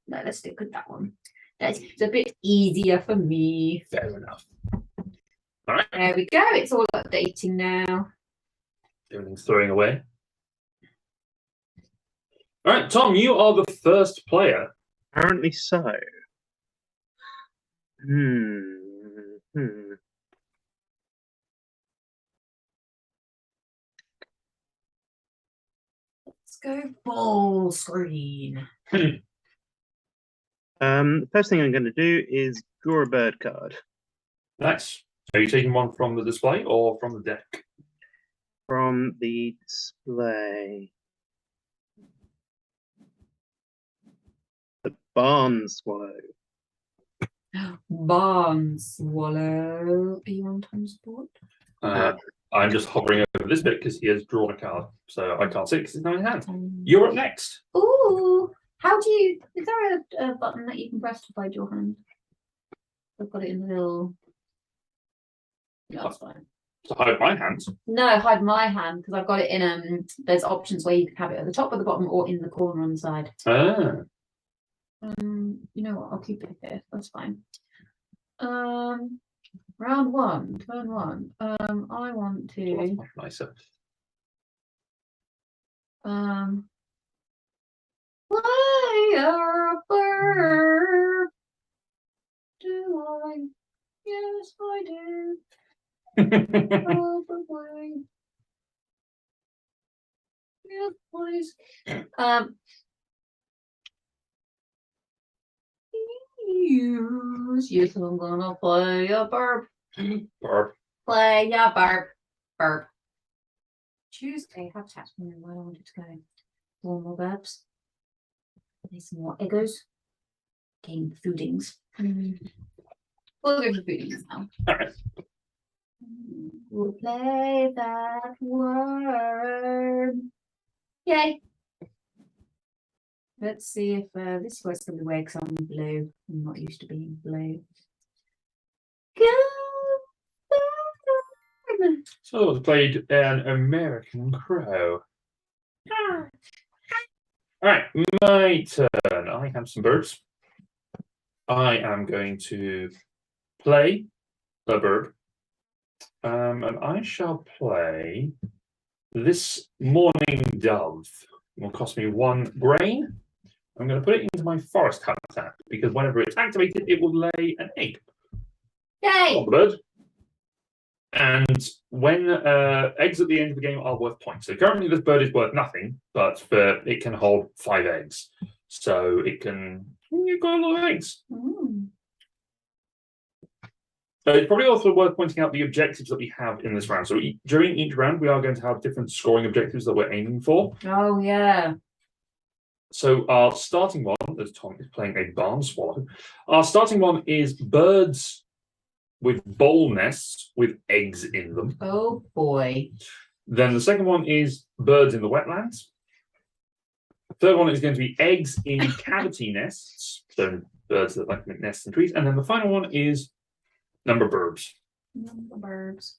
let's stick with that one. That's a bit easier for me. Fair enough. All right. There we go. It's all updating now. Everything's throwing away. All right, Tom, you are the first player. Apparently so. Let's go full screen. The first thing I'm going to do is draw a bird card. Nice. Are you taking one from the display or from the deck? From the display. The barn swallow. Barn swallow. Are you on Tom's board? I'm just hovering over this bit because he has drawn a card, so I can't see it because it's not in his hand. You're up next. Ooh. How do you? Is there a button that you can press to hide your hand? I've got it in the little. No, that's fine. To hide my hands. No, hide my hand because I've got it in. There's options where you can have it at the top or the bottom or in the corner on the side. Ah. You know what? I'll keep it here. That's fine. Round one, turn one. I want Oh, that's to. much nicer. Fly a bird. Do I? Yes, I do. Probably. Yes, please. Yes, I'm gonna play a burp. Barb. Play a burp. Burp. Choose a habitat. Where I want it to go. One more burps. There's some more eggos. Game foodings. We'll go for foodings now. Alright. We'll play that word. Yay. Let's see if this word's going to be weird because I'm blue. I'm not used to being blue. Go. So I played an American Crow. Alright, my turn. I have some birds. I am going to play a bird. And I shall play this morning dove. It will cost me 1 grain. I'm going to put it into my forest habitat because whenever it's activated, it will lay an egg. Yay! On the bird. And when eggs at the end of the game are worth points. So currently this bird is worth nothing, but it can hold 5 eggs. So it can, you've got a lot of eggs. It's probably also worth pointing out the objectives that we have in this round. So during each round, we are going to have different scoring objectives that we're aiming for. Oh, yeah. So our starting one, as Tom is playing a barn swallow, our starting one is birds with bowl nests with eggs in them. Oh, boy. Then the second one is birds in the wetlands. Third one is going to be eggs in cavity nests. So birds that like to make nests in trees. And then the final one is number birds. Number birds.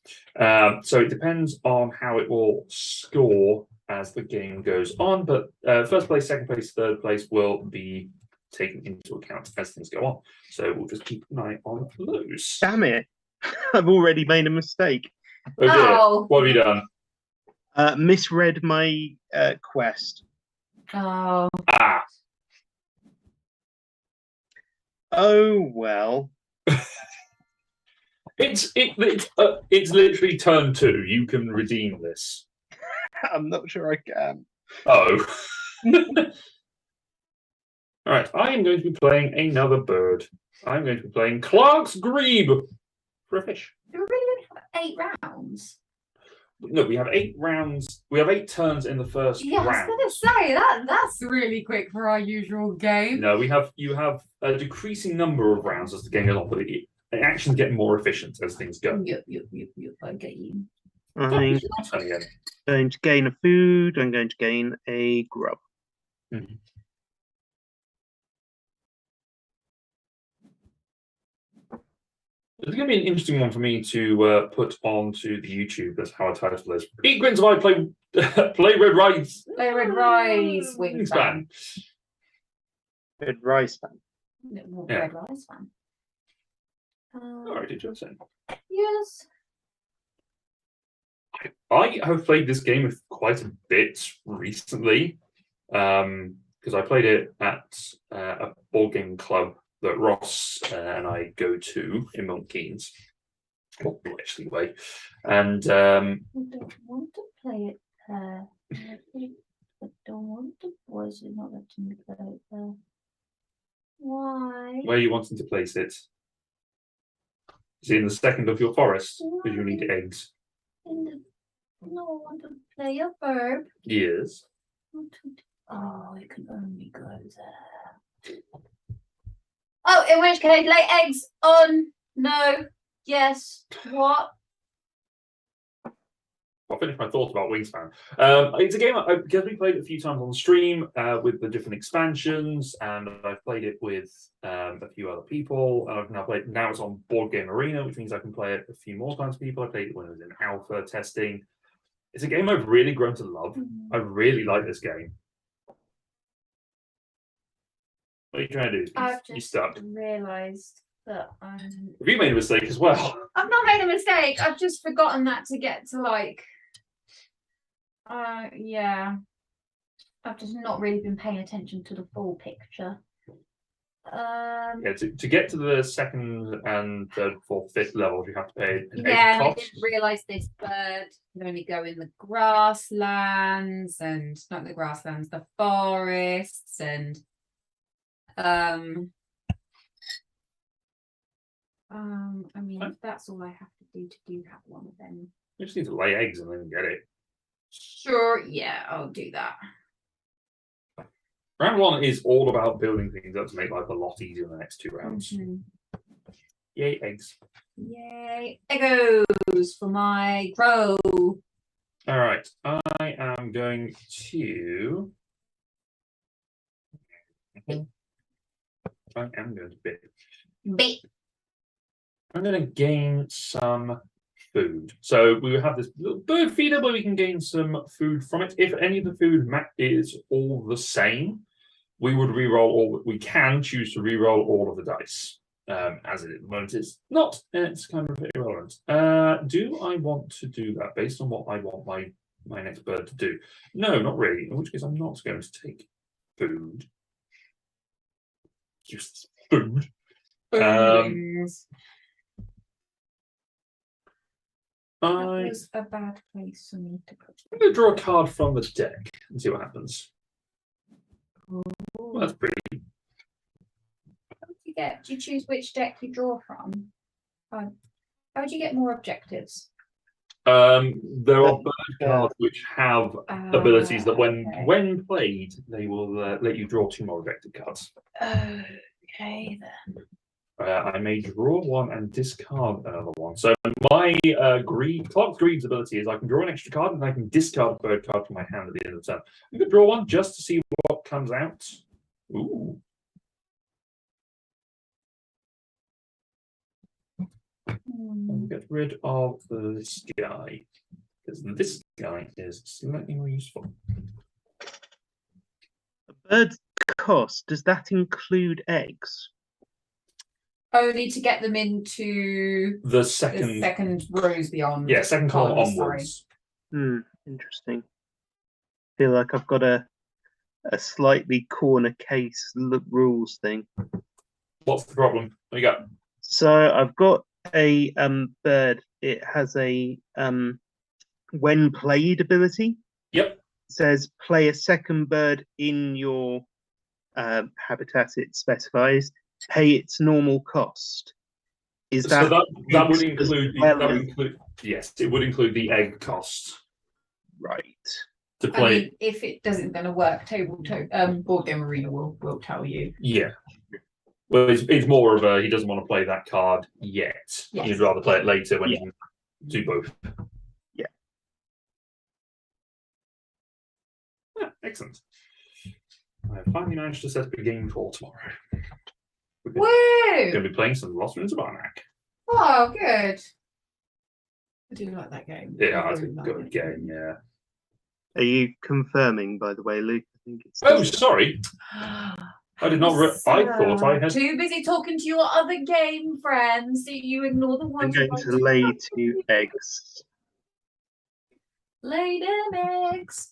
So it depends on how it will score as the game goes on. But first place, second place, third place will be taken into account as things go on. So we'll just keep an eye on those. Damn it. I've already made a mistake. Oh dear. Oh. What have you done? Misread my quest. Oh. Ah. Oh, well. It's literally turn 2. You can redeem this. I'm not sure I can. Oh. All right. I am going to be playing another bird. I'm going to be playing Clark's Grebe for a fish. Do we really only have 8 rounds? No, we have 8 rounds. We have 8 turns in the first Yeah, I round. was gonna say that's really quick for our usual game. No, you have a decreasing number of rounds as the game goes on, but the actions get more efficient as things go. Yep, I get you. I'm Your turn again. going to gain a food. I'm going to gain a grub. Mhm. It's going to be an interesting one for me to put onto the YouTube. That's how I title this. Eat grins while I play play Red Rise. Play Red Rise Wingspan. Red rice fan. Yeah. Red Rise fan. All right, did you say? Yes. I have played this game quite a bit recently, because I played it at a board game club that Ross and I go to in Milton Keynes, well, actually way, and I don't want to play it there. I don't want to. Why is it not letting me play it there? Why? where are you wanting to place it? Is it in the second of your forest? Because you need eggs. No, I want to play a verb. Yes. Oh, it can only go there. Oh, in which case, lay eggs on. No. Yes. What? I'll finish my thoughts about Wingspan. It's a game because we played it a few times on stream with the different expansions, and I've played it with a few other people. And I've now played. Now it's on Board Game Arena, which means I can play it a few more times with people. I played it when it was in alpha testing. It's a game I've really grown to love. I really like this game. What are you trying to do? I've You just stuck. realised that Have you made a mistake as well? I've not made a mistake. I've just forgotten that to get to like. Yeah. I've just not really been paying attention to the full picture. Yeah, to get to the second and third, fourth, fifth levels, you have to pay an Yeah, and I egg cost. didn't realise this bird can only go in the grasslands and not the grasslands, the forests and I mean if that's all I have to do have one of them. You just need to lay eggs and then get it. Sure, yeah, I'll do that. Round 1 is all about building things up to make life a lot easier in the next 2 rounds. Mhm. Yay, eggs. Yay, Eggos for my crow. All right, I am going to. Bait. I'm going to gain some food. So we have this little bird feeder where we can gain some food from it. If any of the food is all the same, we would re-roll all. We can choose to re-roll all of the dice. As it at the moment it's not, it's kind of irrelevant. Do I want to do that based on what I want my next bird to do? No, not really. In which case, I'm not going to take food. Just food. That was a bad place for me to put. I'm going to draw a card from the deck and see what happens. Well, that's pretty. How would you get? Do you choose which deck you draw from? How would you get more objectives? There are bird cards which have abilities that, when played, they will let you draw 2 more objective cards. Okay then. I may draw one and discard another one. So my Clock Greed's ability is I can draw an extra card and I can discard a third card from my hand at the end of the turn. I'm going to draw one just to see what comes out. Ooh. I'll get rid of this guy, because this guy is slightly more useful. A bird's cost, does that include eggs? Only to get them into The the second, second rows beyond. yeah, second column columns, onwards. Interesting. Feel like I've got a slightly corner case rules thing. What's the problem? What you got? So I've got a bird. It has a when played ability. Yep. It says play a second bird in your habitat it specifies. Pay its normal cost. Is So that that would include yes, it would include the egg cost right? to I play. mean, if it doesn't going to work, Board Game Arena will tell you. Yeah. Well, it's more of a he doesn't want to play that card yet. Yes. He'd rather play it later when he can do both. Yeah. Excellent. I have finally managed to set up a game for tomorrow. Woo! We're going to be playing some Lost Ruins of Arnak. Oh, good. I do like that game. Yeah, I it's a really like good it. game, yeah. Are you confirming, by the way, Luke? I think it's. Oh, sorry. I did not. I thought I had. Too busy talking to your other game friends that you ignore the I'm ones. going to lay 2 eggs. Lay them eggs.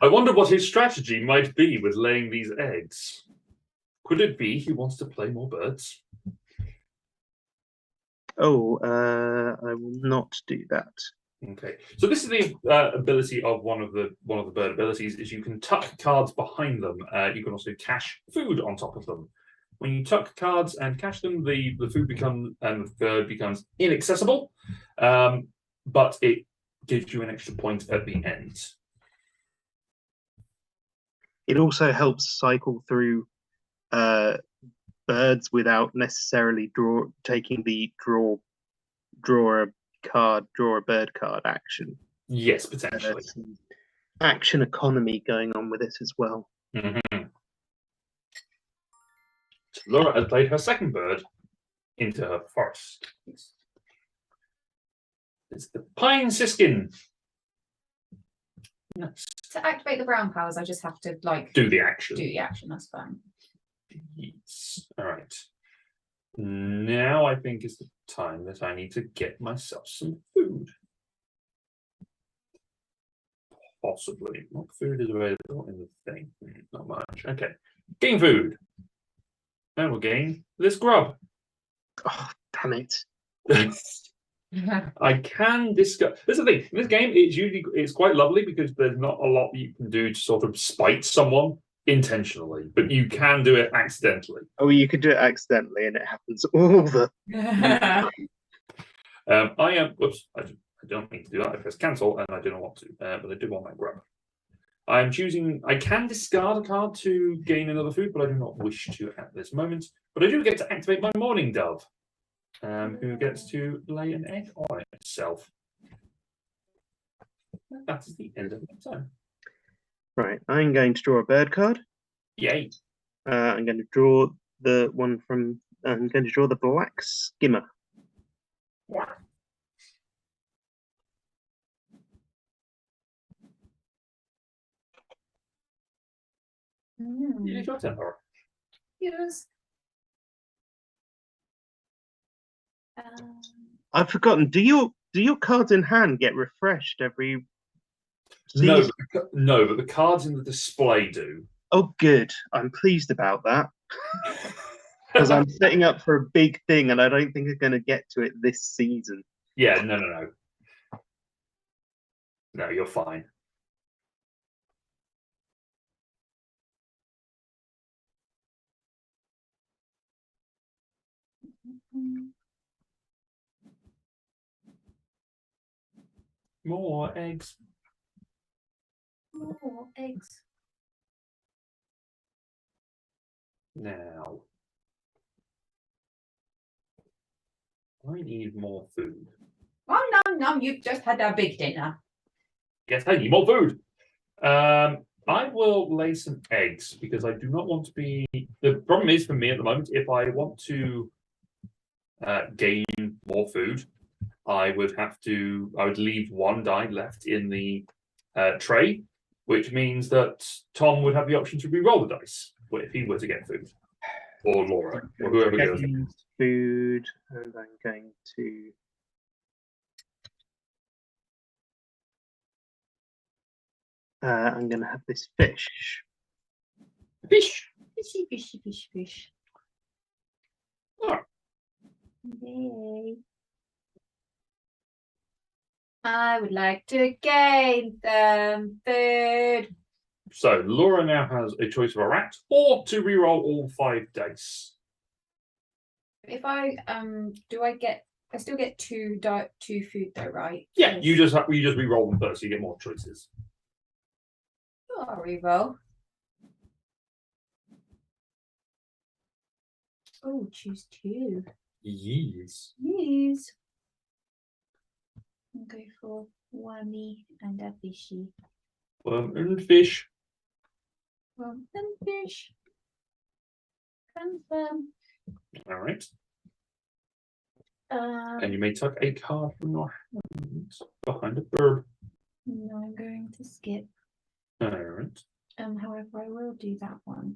I wonder what his strategy might be with laying these eggs. Could it be he wants to play more birds? Oh, I will not do that. Okay, so this is the ability of one of the bird abilities is you can tuck cards behind them. You can also cache food on top of them. When you tuck cards and cache them, the food becomes and the bird becomes inaccessible, but it gives you an extra point at the end. It also helps cycle through birds without necessarily taking the draw a bird card action. Yes, potentially. There's some action economy going on with it as well. Mm-hmm. Laura has played her second bird into her forest. It's the pine siskin. Nice. To activate the brown powers, I just have to do the action. That's fine. Yes. All right. Now I think is the time that I need to get myself some food. Possibly. What food is available in the thing? Not much. Okay. Gain food. And we'll gain this grub. Oh, damn it. I can discuss. That's the thing. In this game, it's quite lovely because there's not a lot you can do to sort of spite someone intentionally, but you can do it accidentally. Oh, you can do it accidentally, and it happens all the. I am. Whoops! I don't mean to do that. I press cancel, and I do not want to, but I do want that grub. I'm choosing. I can discard a card to gain another food, but I do not wish to at this moment. But I do get to activate my morning dove. Who gets to lay an egg on itself. That is the end of my time. Right, I'm going to draw a bird card. Yay. I'm going to draw the one from. I'm going to draw the black skimmer. Yeah. It's your turn, Laura. Yes. I've forgotten. Do your cards in hand get refreshed every? No, but the cards in the display do. Oh, good. I'm pleased about that because I'm setting up for a big thing, and I don't think I'm going to get to it this season. Yeah, no. No, you're fine. More eggs. More eggs. Now, I need more food. Oh no, you've just had our big dinner. Yes, I need more food. I will lay some eggs because I do not want to be. The problem is for me at the moment, if I want to gain more food, I would leave one die left in the tray, which means that Tom would have the option to re-roll the dice if he were to get food, or Laura, or whoever goes. Food, and I'm going to. I'm going to have this fish. Fish. Fishy, fishy, fish, fish. Oh. Yay. I would like to gain some food. So Laura now has a choice of a rat or to re-roll all 5 dice. If I I still get two food though, right? Yeah, you just re-roll them first, so you get more choices. Oh, I'll re-roll. Oh, choose 2. Yes. Yes. I'll go for wormy and a fishy. Worm and fish. Worm and fish. Confirm. All right. Um, And you may tuck a card from your hand behind a bird. no, I'm going to skip. All right. However, I will do that one.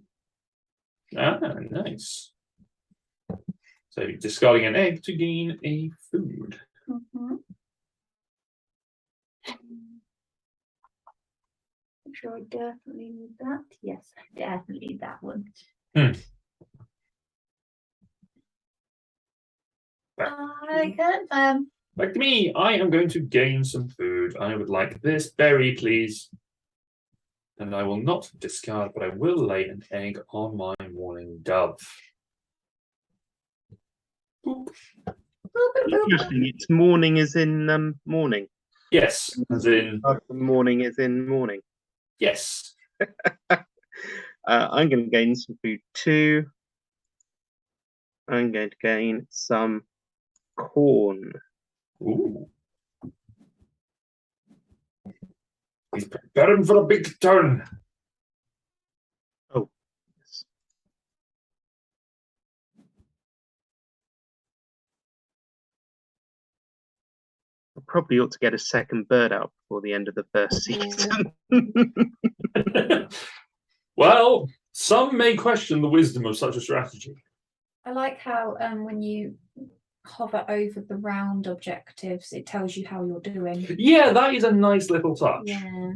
Ah, nice. So discarding an egg to gain a food. Mm-hmm. I'm sure I definitely need that. Yes, definitely that one. I confirm. Back to me. I am going to gain some food. I would like this berry, please. And I will not discard, but I will lay an egg on my morning dove. Boop. Interesting. It's morning as in morning. Yes, as in Morning as in morning. yes. I'm going to gain some food too. I'm going to gain some corn. Ooh. He's preparing for a big turn. Oh, yes. I probably ought to get a second bird out before the end of the first season. Well, some may question the wisdom of such a strategy. I like how when you hover over the round objectives, it tells you how you're doing. Yeah, that is a nice little touch. Yeah.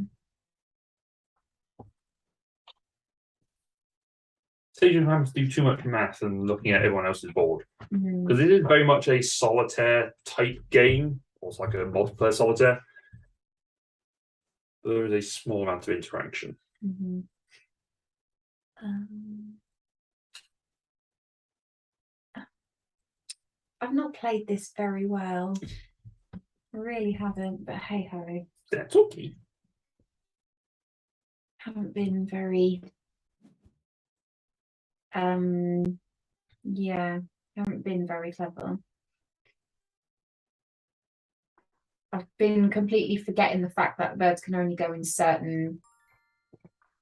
So you don't have to do too much math and looking at everyone else's board. Mm. Because it is very much a solitaire type game, almost like a multiplayer solitaire. There is a small amount of interaction. Mm-hmm. I've not played this very well. I really haven't, but hey ho. That's okay. Haven't been very yeah, haven't been very clever. I've been completely forgetting the fact that birds can only go in certain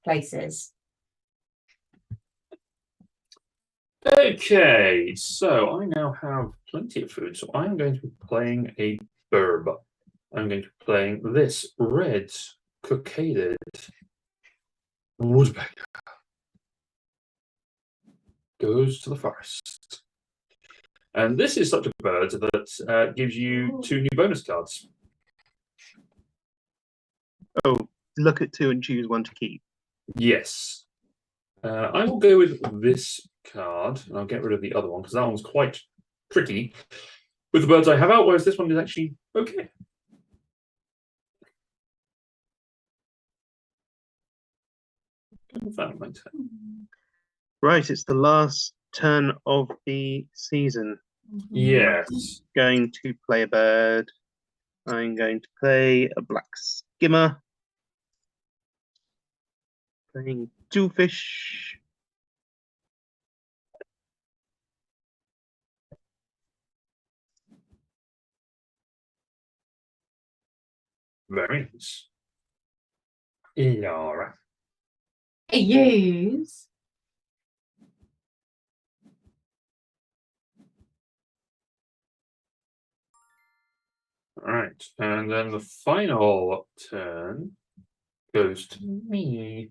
places. Okay, so I now have plenty of food, so I'm going to be playing a burb. I'm going to be playing this red cockaded woodpecker. Goes to the forest. And this is such a bird that gives you 2 new bonus cards. Oh, look at 2 and choose 1 to keep. Yes. I will go with this card, and I'll get rid of the other one, because that one's quite tricky with the birds I have out, whereas this one is actually okay. Right, it's the last turn of the season. Yes. Going to play a bird. I'm going to play a black skimmer. Playing 2 fish. Very nice. Laura. Yes. All right, and then the final turn goes to me.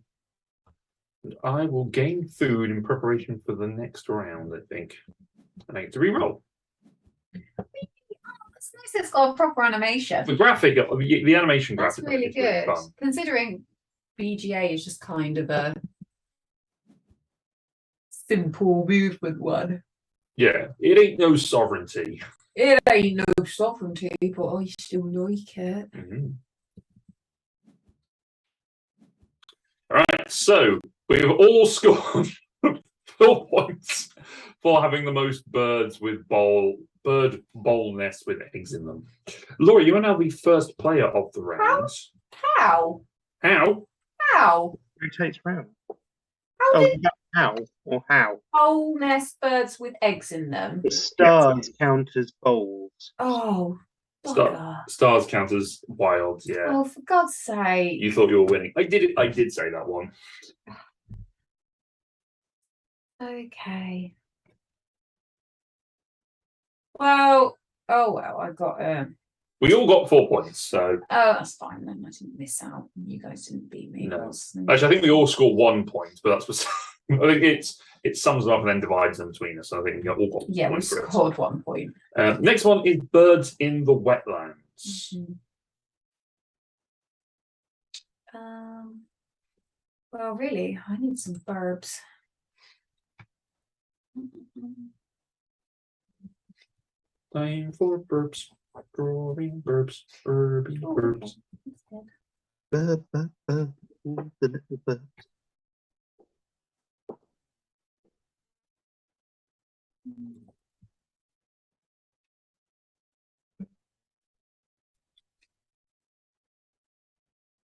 And I will gain food in preparation for the next round, I think. I need to reroll. It's nice it's got a proper animation. The graphic, the animation That's graphic really is really good. fun. Considering BGA is just kind of a simple movement one. Yeah, it ain't no sovereignty. It ain't no sovereignty, but I still like it. All right, so we've all scored 4 points for having the most birds with bird bowl nests with eggs in them. Laura, you are now the first player of the round. How? How? How? Who takes round? How Oh, did how or how? whole nest birds with eggs in them? The stars count as bowls. Oh, Stars count as wild, yeah. oh, for God's sake! You thought you were winning. I did say that one. Okay. Well, oh well, I got We all got 4 points, so oh, that's fine then. I didn't miss out. You guys didn't beat me. No. That's- actually I think we all scored 1 point, but that's what I think it sums them up and then divides them between us. So I think we all got Yeah, we points for it. scored 1 point. Next one is birds in the wetlands. Well, really, I need some verbs. Time for burps, drawing burps, burby Oh, burps. okay. Burp, burp, burp, ooh, the little bird.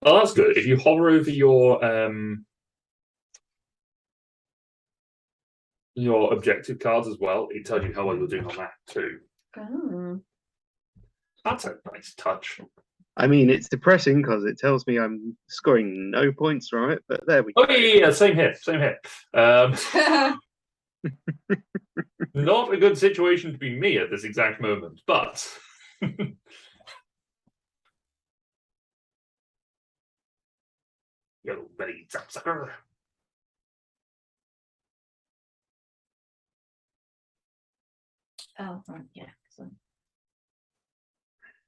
Oh, that's good. If you hover over your objective cards as well, it tells you how well you're doing on that too. Oh. That's a nice touch. I mean, it's depressing because it tells me I'm scoring no points from it, but there we go. Oh yeah, same here, same here. Not a good situation to be me at this exact moment, but you belly sapsucker. Oh, right, yeah. So.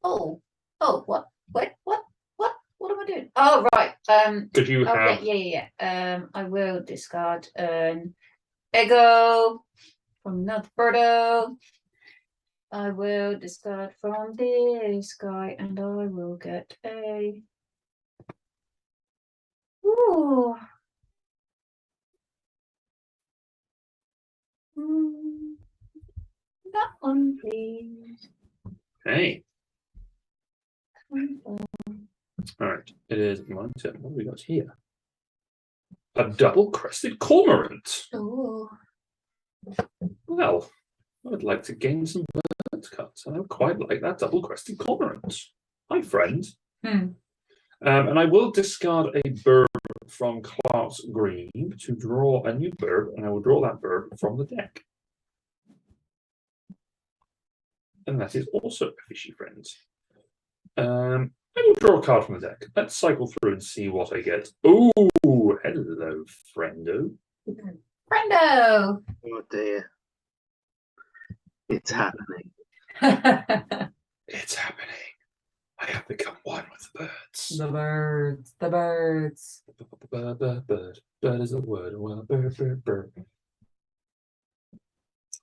Oh, what am I doing? Oh, right. Could you Oh, have yeah. I will discard an ego from another birdo. I will discard from this guy, and I will get a. Ooh. That one, please. hey? All Alright, it is my turn. What have we got here? A double-crested cormorant. Oh. Well, I'd like to gain some bird cuts, and I quite like that double-crested cormorant. Hi, friend. And I will discard a bird from Clark's Green to draw a new bird, and I will draw that bird from the deck. And that is also a fishy friend. I will draw a card from the deck. Let's cycle through and see what I get. Ooh, hello, friendo. Friendo. Oh dear. It's happening. It's happening. I have become one with the birds. The birds, the birds. Bird is a word. Well, bird.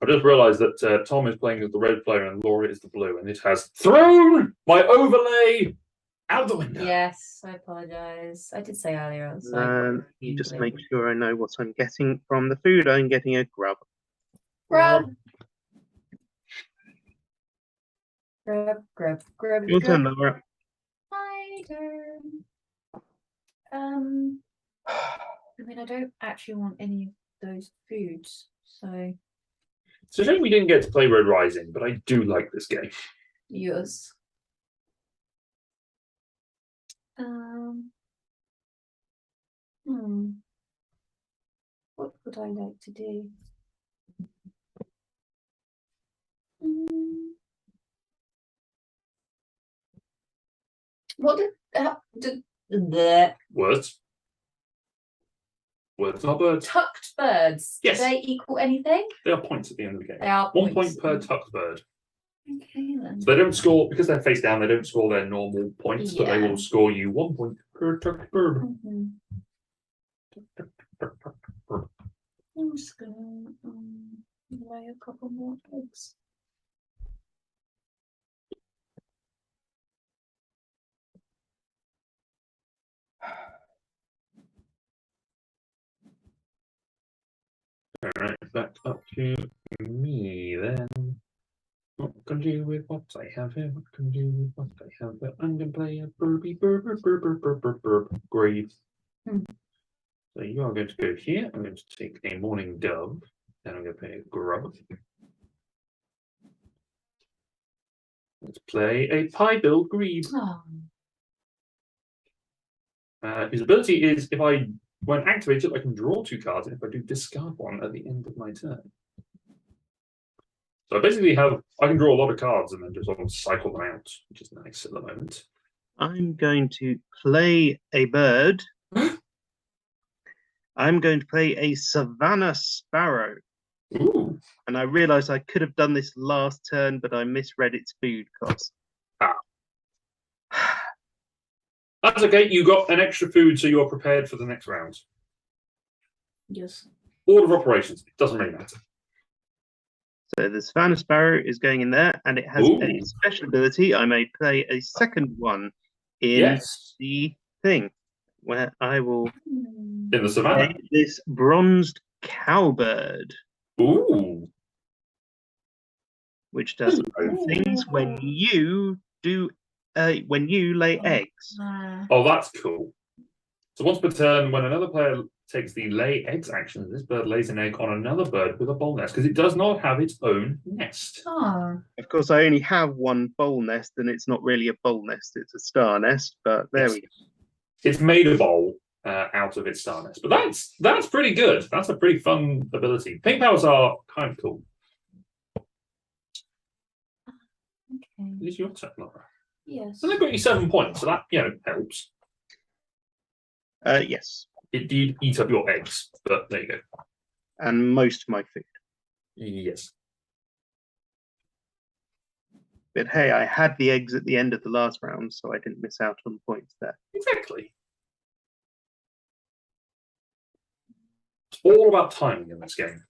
I just realised that Tom is playing as the red player and Laura is the blue, and it has thrown my overlay out the window. Yes, I apologise. I did say earlier. I was like, You just make sure I know what I'm getting from the food. I'm getting a grub. Grub. Grub. Your turn, Laura. My turn. I mean, I don't actually want any of those foods, so It's a shame we didn't get to play Red Rising, but I do like this game. yours. What would I like to do? What did the Words. Words are birds. tucked birds? Yes. Do they equal anything? They are points at the end of the game. They are 1 points. point per tucked bird. Okay then. So they don't score, because they're face down, they don't score their normal points, but they Yeah. will score you 1 point per tucked bird. I'm just gonna lay a couple more eggs. Alright, back up to me then. What can I do with what I have here? What can I do with what I have here? I'm gonna play a burby burp. Great. So you are going to go here. I'm going to take a morning dove. Then I'm going to play a grub. Let's play a pie-billed grebe. Oh. His ability is when activated, I can draw 2 cards, and if I do, discard 1 at the end of my turn. So I basically I can draw a lot of cards and then just sort of cycle them out, which is nice at the moment. I'm going to play a bird. I'm going to play a savannah sparrow. Ooh. And I realised I could have done this last turn, but I misread its food cost. That's okay, you got an extra food, so you're prepared for the next round. Yes. Order of operations, it doesn't really matter. So the savannah sparrow is going in there, and it has Ooh. a special ability. I may play a second one in Yes. the thing, where I will In the savannah. play this bronzed cowbird, Ooh. which does things when you lay eggs. Oh, that's cool. So once per turn, when another player takes the lay eggs action, this bird lays an egg on another bird with a bowl nest, because it does not have its own nest. Oh. Of course, I only have one bowl nest, and it's not really a bowl nest; it's a star nest. But there we go. It's made a bowl out of its star nest, but that's pretty good. That's a pretty fun ability. Pink powers are kind of cool. Okay. It is your turn, Laura. Yes. And they've got you 7 points, so that helps. Yes, It did eat up your eggs, but there you go. and most of my food. Yes. But hey, I had the eggs at the end of the last round, so I didn't miss out on points there. Exactly. It's all about timing in this game.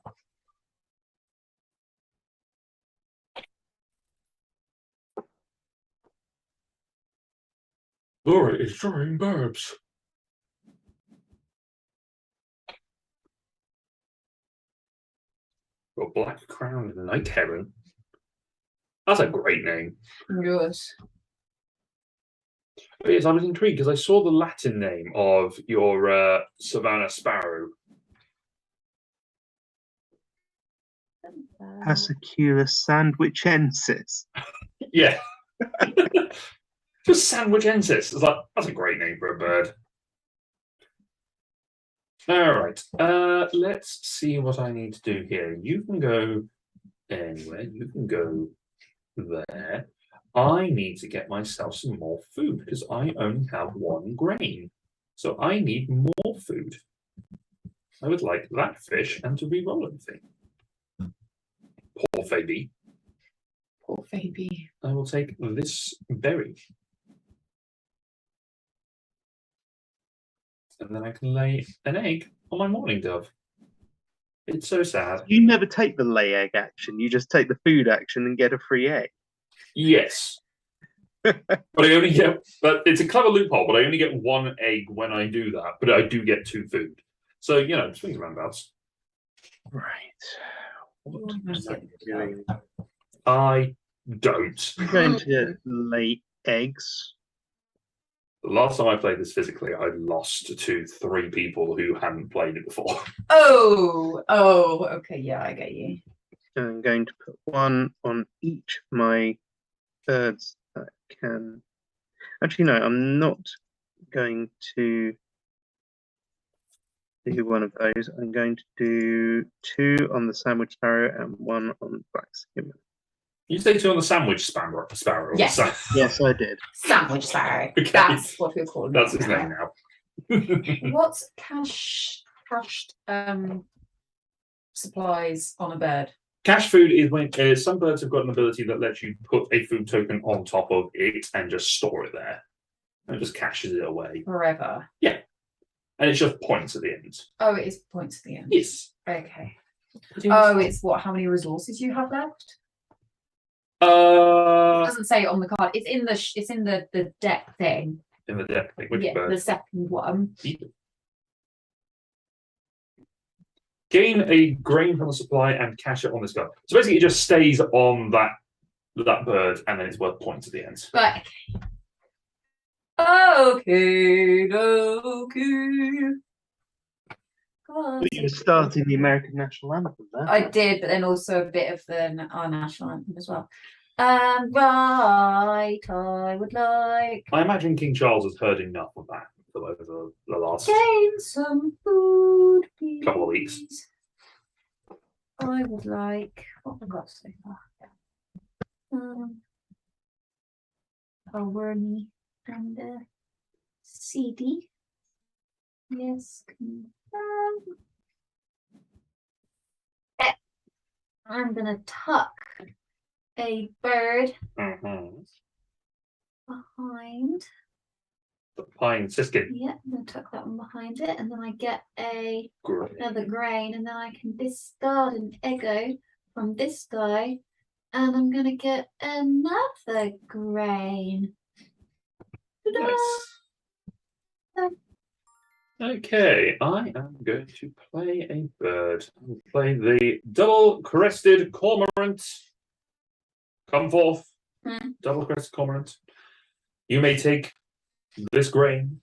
Laura is drawing burbs. Got black crowned night heron. That's a great name. Yes. But yes, I was intrigued because I saw the Latin name of your savannah sparrow. Passaculus sandwichensis. Yeah. Just sandwichensis. It's like, that's a great name for a bird. All right. Let's see what I need to do here. You can go anywhere. You can go there. I need to get myself some more food because I only have 1 grain. So I need more food. I would like that fish and to re-roll everything. Poor Phoebe. Poor Phoebe. I will take this berry. And then I can lay an egg on my morning dove. It's so sad. You never take the lay egg action. You just take the food action and get a free egg. Yes. But I only get, but it's a clever loophole, but I only get 1 egg when I do that, but I do get 2 food. So, swings and roundabouts. Right. What am I doing? I don't. I'm going to lay eggs. The last time I played this physically, I lost to 3 people who hadn't played it before. Oh, okay, yeah, I get you. I'm going to put 1 on each of my birds that can. Actually, no, I'm not going to do one of those. I'm going to do 2 on the sandwich sparrow and 1 on the black skimmer. You say 2 on the sandwich sparrow. Yes. Yes, I did. Sandwich sparrow. Okay. That's what we're calling That's it his name now. What's cashed supplies on a bird? Cache food is when some birds have got an ability that lets you put a food token on top of it and just store it there. And it just caches it away. Forever. Yeah. And it's just points at the end. Oh, it is points at the end. Yes. Okay. Oh, it's what? How many resources you have left? It doesn't say it on the card. It's in the deck thing. In the deck thing. Which Yeah, bird? the second one. Gain a grain from the supply and cache it on this card. So basically, it just stays on that bird, and then it's worth points at the end. Right. Okay. Come on, You started the American national anthem there. I did, but then also a bit of our national anthem as well. Right, I would like I imagine King Charles has heard enough of that over the last gain some food, please. couple of weeks. I would like what have I got so far? A wormy and a CD. Yes. I'm gonna tuck a bird behind. The pine siskin. Yeah, I'm gonna tuck that one behind it, and then I get Great. another grain, and then I can discard an ego from this guy, and I'm gonna get another grain. Ta-da! Nice. Okay, I am going to play a bird. I'll play the double-crested cormorant. Come forth, double-crested cormorant. You may take this grain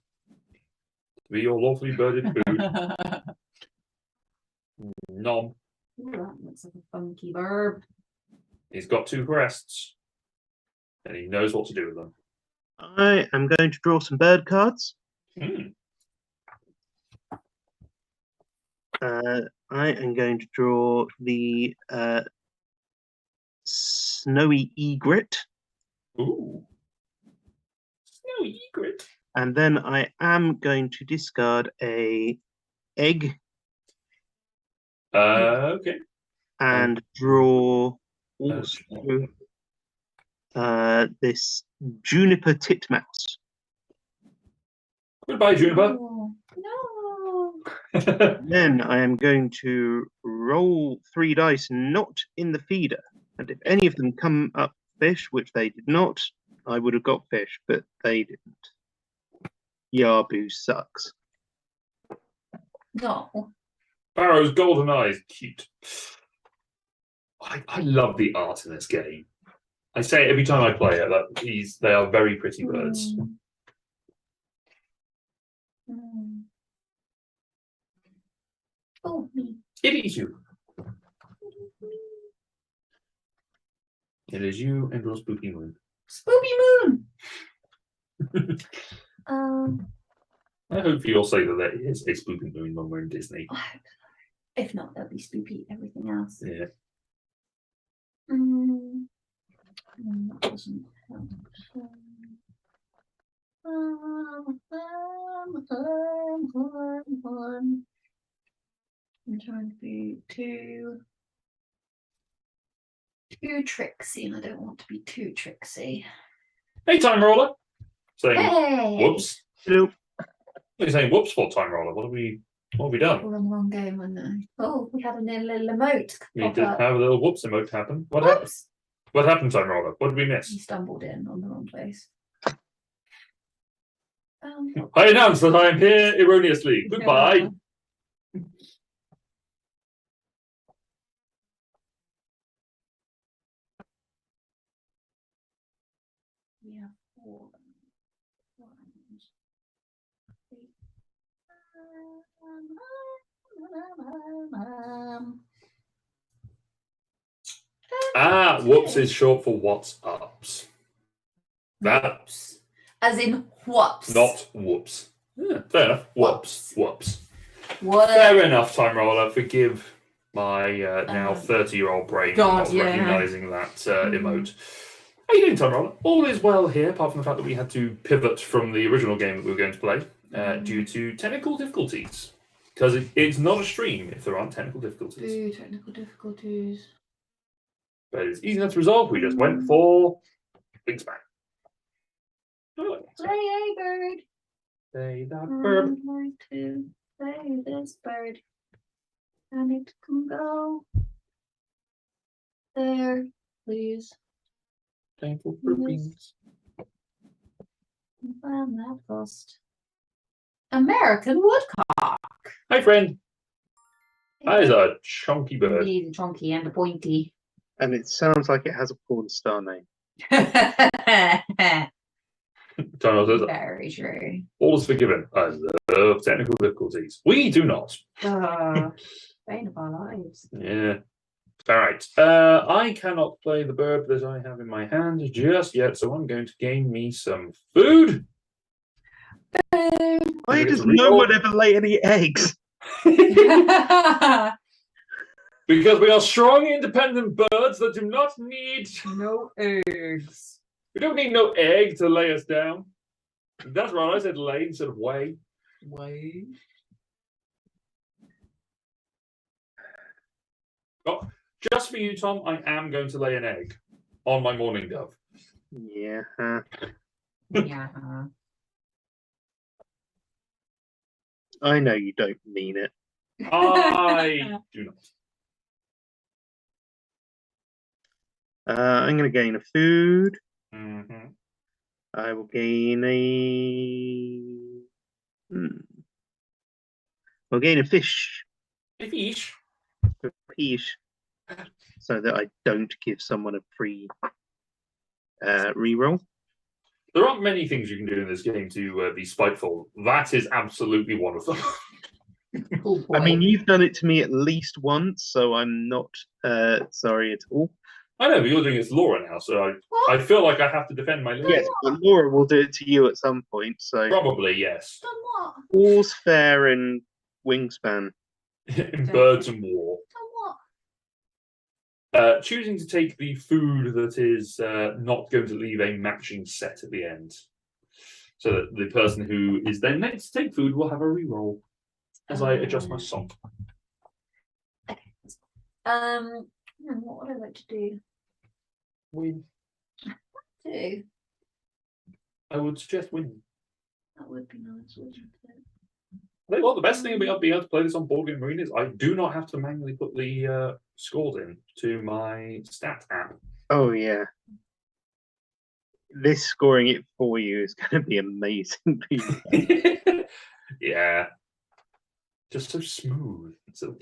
to be your lawfully birded food. Nom. Ooh, that looks like a funky verb. He's got 2 crests, and he knows what to do with them. I am going to draw some bird cards. I am going to draw the snowy egret. Ooh. Snowy egret. And then I am going to discard a egg Okay. and draw also this juniper titmouse. Goodbye, Juniper. Oh, no. Then I am going to roll 3 dice not in the feeder. And if any of them come up fish, which they did not, I would have got fish, but they didn't. Yabu sucks. No. Barrow's golden eyes, cute. I love the art in this game. I say it every time I play it that they are very pretty birds. Oh, me. It is you. It is you and your spooky moon. Spooky moon. I hope you'll say that there is a spooky moon when we're in Disney. I hope so. If not, there'll be spooky everything else. Yeah. That doesn't help. I'm trying to be too tricksy, and I don't want to be too tricksy. Hey, Time Roller. Saying Hey! whoops. Hello. What are you saying whoops for, Time Roller? What have we done? We're on the wrong game, I know. Oh, we had a little emote. We pop did up. have a little whoops emote happen. What happened? Whoops! What happened, Time Roller? What did we miss? You stumbled in on the wrong place. I announce that I am here erroneously. Goodbye. We have 4 ones. Whoops is short for what's ups. That's As in whoops. Not whoops. Yeah, fair enough. Whoops. Whoops. What? Fair enough, Time Roller. Forgive my now 30-year-old brain for God, not yeah. recognising that emote. How you doing, Time Roller? All is well here, apart from the fact that we had to pivot from the original game that we were going to play due to technical difficulties. Because it's not a stream if there aren't technical difficulties. Ooh, technical difficulties. But it's easy enough to resolve. We just went for Wingspan. Oh, Play a bird. say that bird. I'm going to play this bird. And it can go there, please. Thankful for Yes. beans. Find that first. American woodcock. Hi, friend. That is a chunky bird. Indeed, a chunky and a pointy. And it sounds like it has a porn star name. Time says, Very true. all is forgiven. I love technical difficulties. We do not. Bane of our lives. Yeah. All right. I cannot play the bird that I have in my hand just yet, so I'm going to gain me some food. Why It's does a real- no one ever lay any eggs? Because we are strong, independent birds that do not need. No eggs. We don't need no egg to lay us down. That's right. I said lay instead of weigh. Wait. Oh, just for you, Tom, I am going to lay an egg on my morning dove. Yeah. Yeah. I know you don't mean it. I do not. I'm going to gain a food. Mm-hmm. I will gain a. I'll gain a fish. A fish. A fish. So that I don't give someone a free reroll. There aren't many things you can do in this game to be spiteful. That is absolutely one of them. Cool boy. I mean, you've done it to me at least once, so I'm not sorry at all. I know, but you're doing it to Laura now, so I feel like I have to defend my lady. Yes, but Laura will do it to you at some point. So Probably, yes. Done what? all's fair in Wingspan. In Birds and War. Done what? Choosing to take the food that is not going to leave a matching set at the end. So that the person who is then next to take food will have a reroll as I adjust my song. What would I like to do? Win. Do I would suggest win. that would be nice, wouldn't it? I think, well, the best thing about being able to play this on Board Game Marine is I do not have to manually put the scores in to my stat app. Oh yeah. This scoring it for you is going to be amazing. Yeah. Just so smooth. So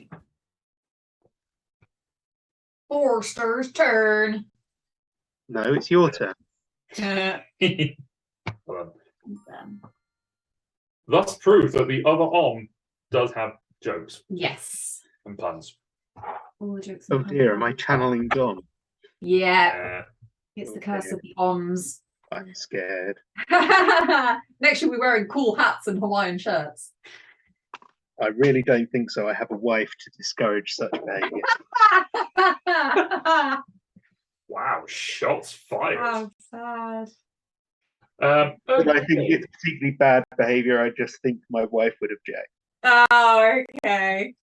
Forster's turn. No, it's your turn. hold on. Thus proof that the other Om does have jokes Yes. and puns. All the jokes. Oh dear, am I channeling Don? Yeah, Uh, it's the curse of the OMS. I'm scared. Next, you'll be wearing cool hats and Hawaiian shirts. I really don't think so. I have a wife to discourage such behaviour. wow, shots fired. How sad. But I think okay. it's particularly bad behaviour. I just think my wife would object. Oh, okay.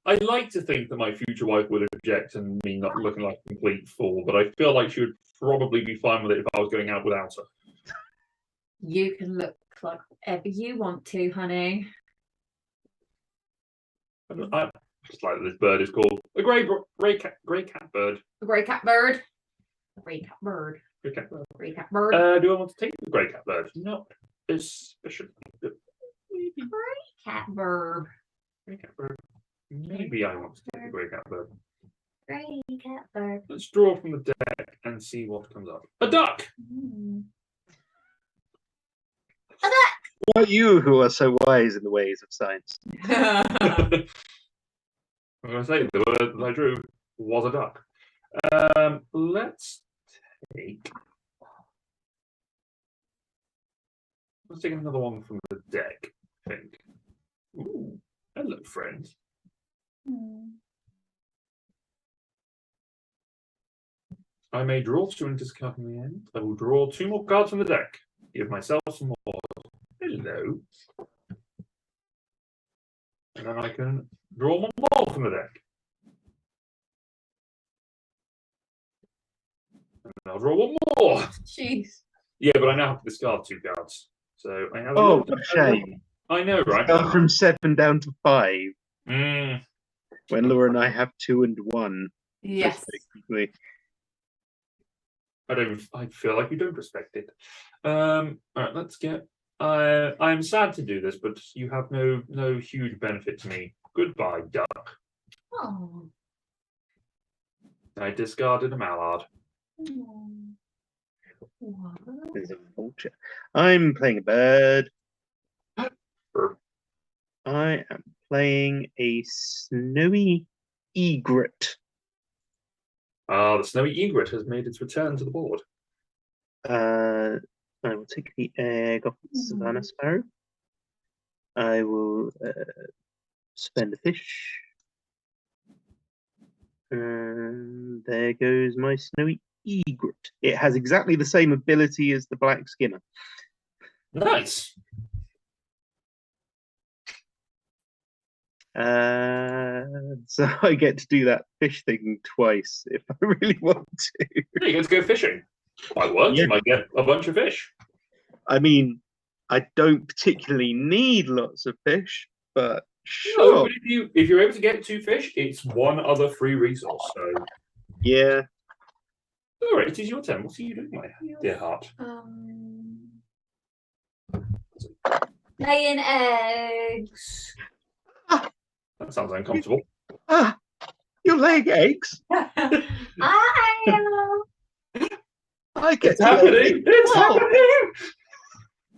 I like to think that my future wife would object and me not looking like a complete fool, but I feel like she would probably be fine with it if I was going out without her. You can look like whatever you want to, honey. I just like that this bird is called a grey cat bird. The grey cat bird. The grey cat bird. Grey cat bird. Grey cat bird. Do I want to take the grey cat bird? No, especially maybe Cat bird. grey cat bird. Maybe I want to take the grey cat bird. Grey cat bird. Let's draw from the deck and see what comes up. A duck. Mm. Not you who are so wise in the ways of science. I'm going to say the word that I drew was a duck. Let's take. Let's take another one from the deck, I think. Ooh, hello, friend. I may draw 2 and discard in the end. I will draw 2 more cards from the deck. Give myself some more. Hello. And then I can draw 1 more from the deck. And I'll draw 1 more. Jeez. Yeah, but I now have to discard 2 cards. So I have. Oh, what a shame! I know, right? Go from 7 down to 5. Mm. When Laura and I have 2 and 1. Yes. Basically. I feel like you don't respect it. All right, let's get. I'm sad to do this, but you have no huge benefit to me. Goodbye, duck. Oh. I discarded a mallard. What? There's a vulture. I'm playing a bird. I am playing a snowy egret. The snowy egret has made its return to the board. I will take the egg off the savannah sparrow. I will spend a fish. And there goes my snowy egret. It has exactly the same ability as the black skimmer. Nice. So I get to do that fish thing twice if I really want to. Yeah, you get to go fishing. Might work. Yeah. You might get a bunch of fish. I mean, I don't particularly need lots of fish, but No, sure. but if you're able to get 2 fish, it's 1 other free resource. So Yeah. all right, it is your turn. What are you doing, my dear heart? Laying eggs. That sounds uncomfortable. Ah, you're laying eggs. I I get It's happening. It's Oh. happening.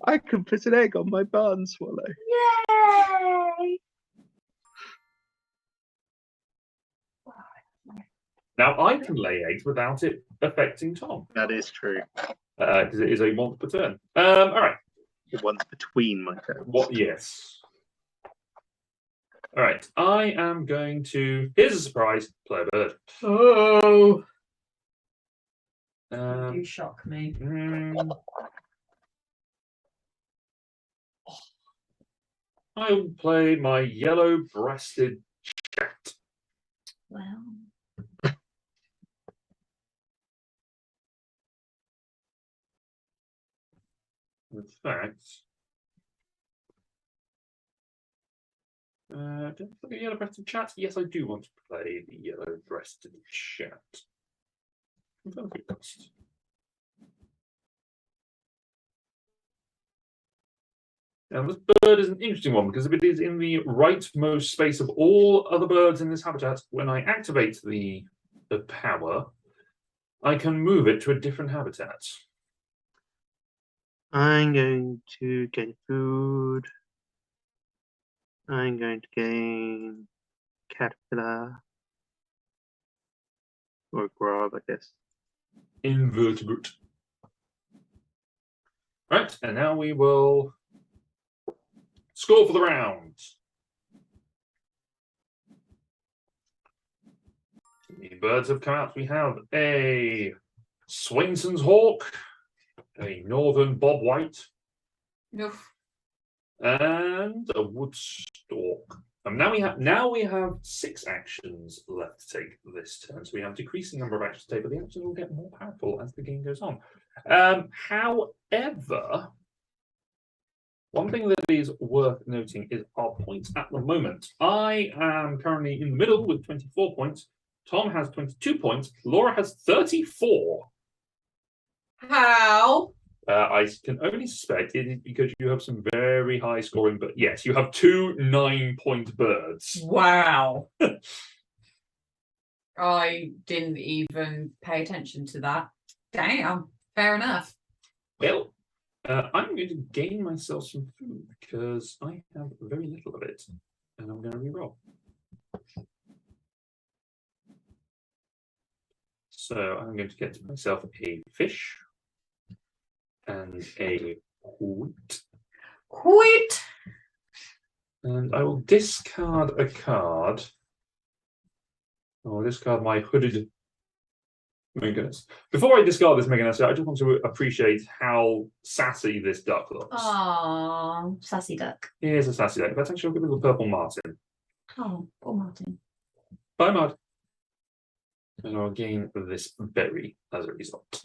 I can put an egg on my barn swallow. Yay! Now I can lay eggs without it affecting Tom, That is true. because it is a once per turn. All right. Once between my turns. What? Yes. All right. I am going to. Here's a surprise. Play a bird. Oh, Um, you shock me. I will play my yellow-breasted chat. Well, In fact, don't I play the yellow-breasted chat? Yes, I do want to play the yellow-breasted chat. Confirm food cost. Now, this bird is an interesting one because if it is in the rightmost space of all other birds in this habitat, when I activate the power, I can move it to a different habitat. I'm going to gain food. I'm going to gain caterpillar. Or grub, I guess. Invertebrate. Right, and now we will score for the round. The birds have come out. We have a Swainson's hawk, a northern bob white, oof. and a wood stork. And now we have 6 actions left to take this turn. So we have a decreasing number of actions to take, but the actions will get more powerful as the game goes on. However, one thing that is worth noting is our points at the moment. I am currently in the middle with 24 points. Tom has 22 points. Laura has 34. How? I can only suspect it is because you have some very high scoring, but yes, you have 2 9-point birds. Wow. I didn't even pay attention to that. Damn. Fair enough. Well, I'm going to gain myself some food because I have very little of it, and I'm going to reroll. So I'm going to get myself a fish and a wheat Quit. And I will discard a card. I'll discard my hooded Meganus. Before I discard this Meganus, I just want to appreciate how sassy this duck looks. Oh, sassy duck. He is a sassy duck. Let's actually look at little purple Martin. Oh, poor Martin. Bye, Mud. And I'll gain this berry as a result.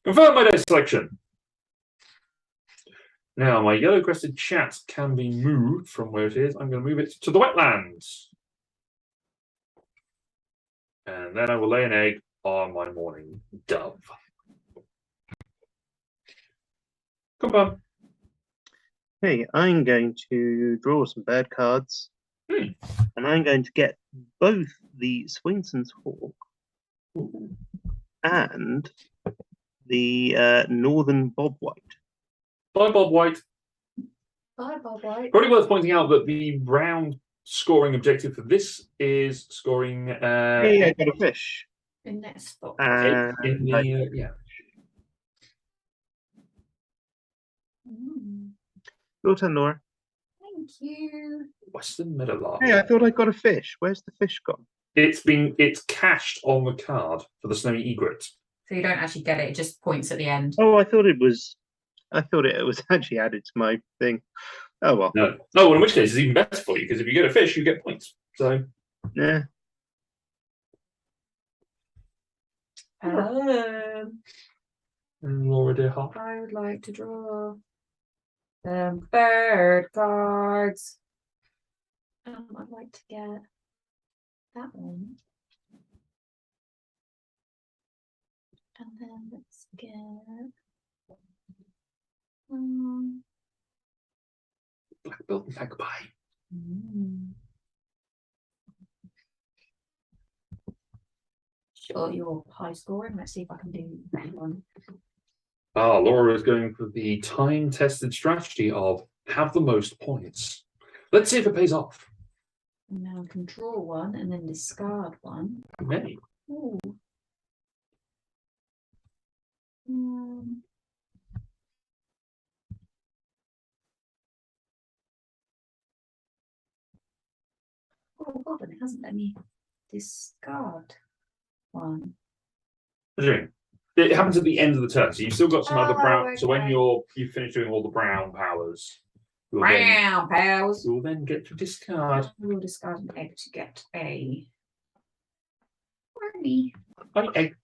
Confirm my dice selection. Now, my yellow-crested chat can be moved from where it is. I'm going to move it to the wetlands. And then I will lay an egg on my morning dove. Confirm. Hey, I'm going to draw some bird cards. And I'm going to get both the Swingson's Hawk and the Northern Bobwhite. Bye, Bob White. Bye, Bob White. Probably worth pointing out that the round scoring objective for this is scoring. Hey, I got a fish. In that spot. In the, yeah. Your turn, Laura. Thank you. Western Meadowlark. Hey, I thought I got a fish. Where's the fish gone? It's cached on the card for the snowy egret. So you don't actually get it, it just points at the end. Oh, I thought it was actually added to my thing. Oh well. No. Oh, well, in which case it's even better for you because if you get a fish, you get points. So Yeah. Laura dear heart. I would like to draw bird cards. I'd like to get that one. And then let's get Black-billed magpie. Sure, you're high scoring. Let's see if I can do that one. Laura is going for the time-tested strategy of have the most points. Let's see if it pays off. And now I can draw one and then discard one. Many. Ooh. Oh God, and it hasn't let me discard one. What do you mean? It happens at the end of the turn, so you've still got some other Oh, brown. So when okay. you finish doing all the brown powers, you'll then get to discard. We'll discard an egg to get a wormy. Honey egg.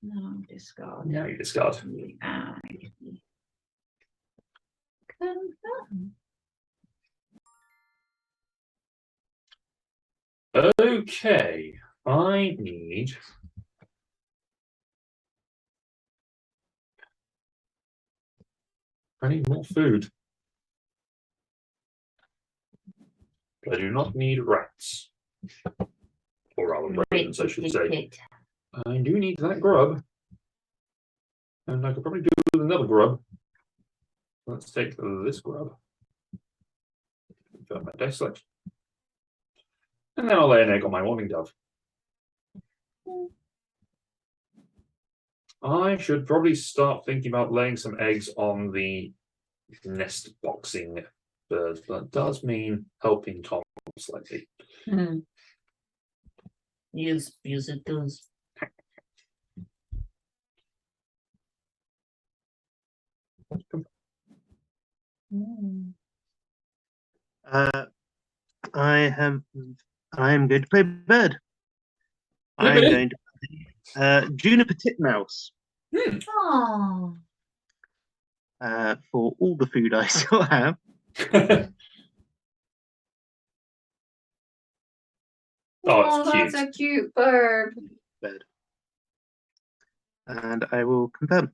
No, discard. Now you discard. Confirm. Okay, I need. I need more food. I do not need rats. Or rather, ravens, I should say. I do need that grub. And I could probably do with another grub. Let's take this grub. Confirm my dice selection. And then I'll lay an egg on my morning dove. I should probably start thinking about laying some eggs on the nest boxing birds, but that does mean helping Tom slightly. Yes, it does. I am going to play bird. I'm going to play Juniper Titmouse. Oh. For all the food I still have. Oh, it's that's cute. a cute bird. Bird. And I will confirm.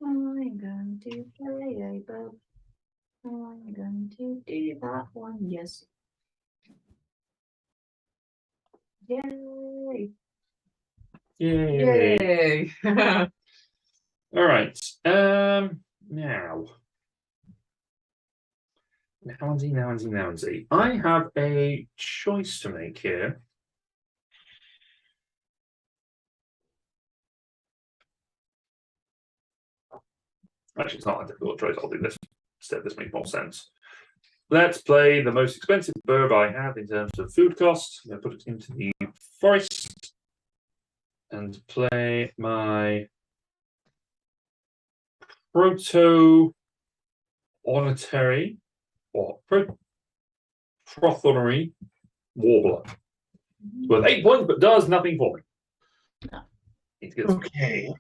I'm going to play a bird. I'm going to do that one. Yes. Yay. Yay. Yay. All right. Now. Nownsy. I have a choice to make here. Actually, it's not a difficult choice. I'll do this instead. This makes more sense. Let's play the most expensive bird I have in terms of food cost. I'm going to put it into the forest and play my proto-ornitary or prothonary warbler. It's worth 8 points, but does nothing for me. No. Okay.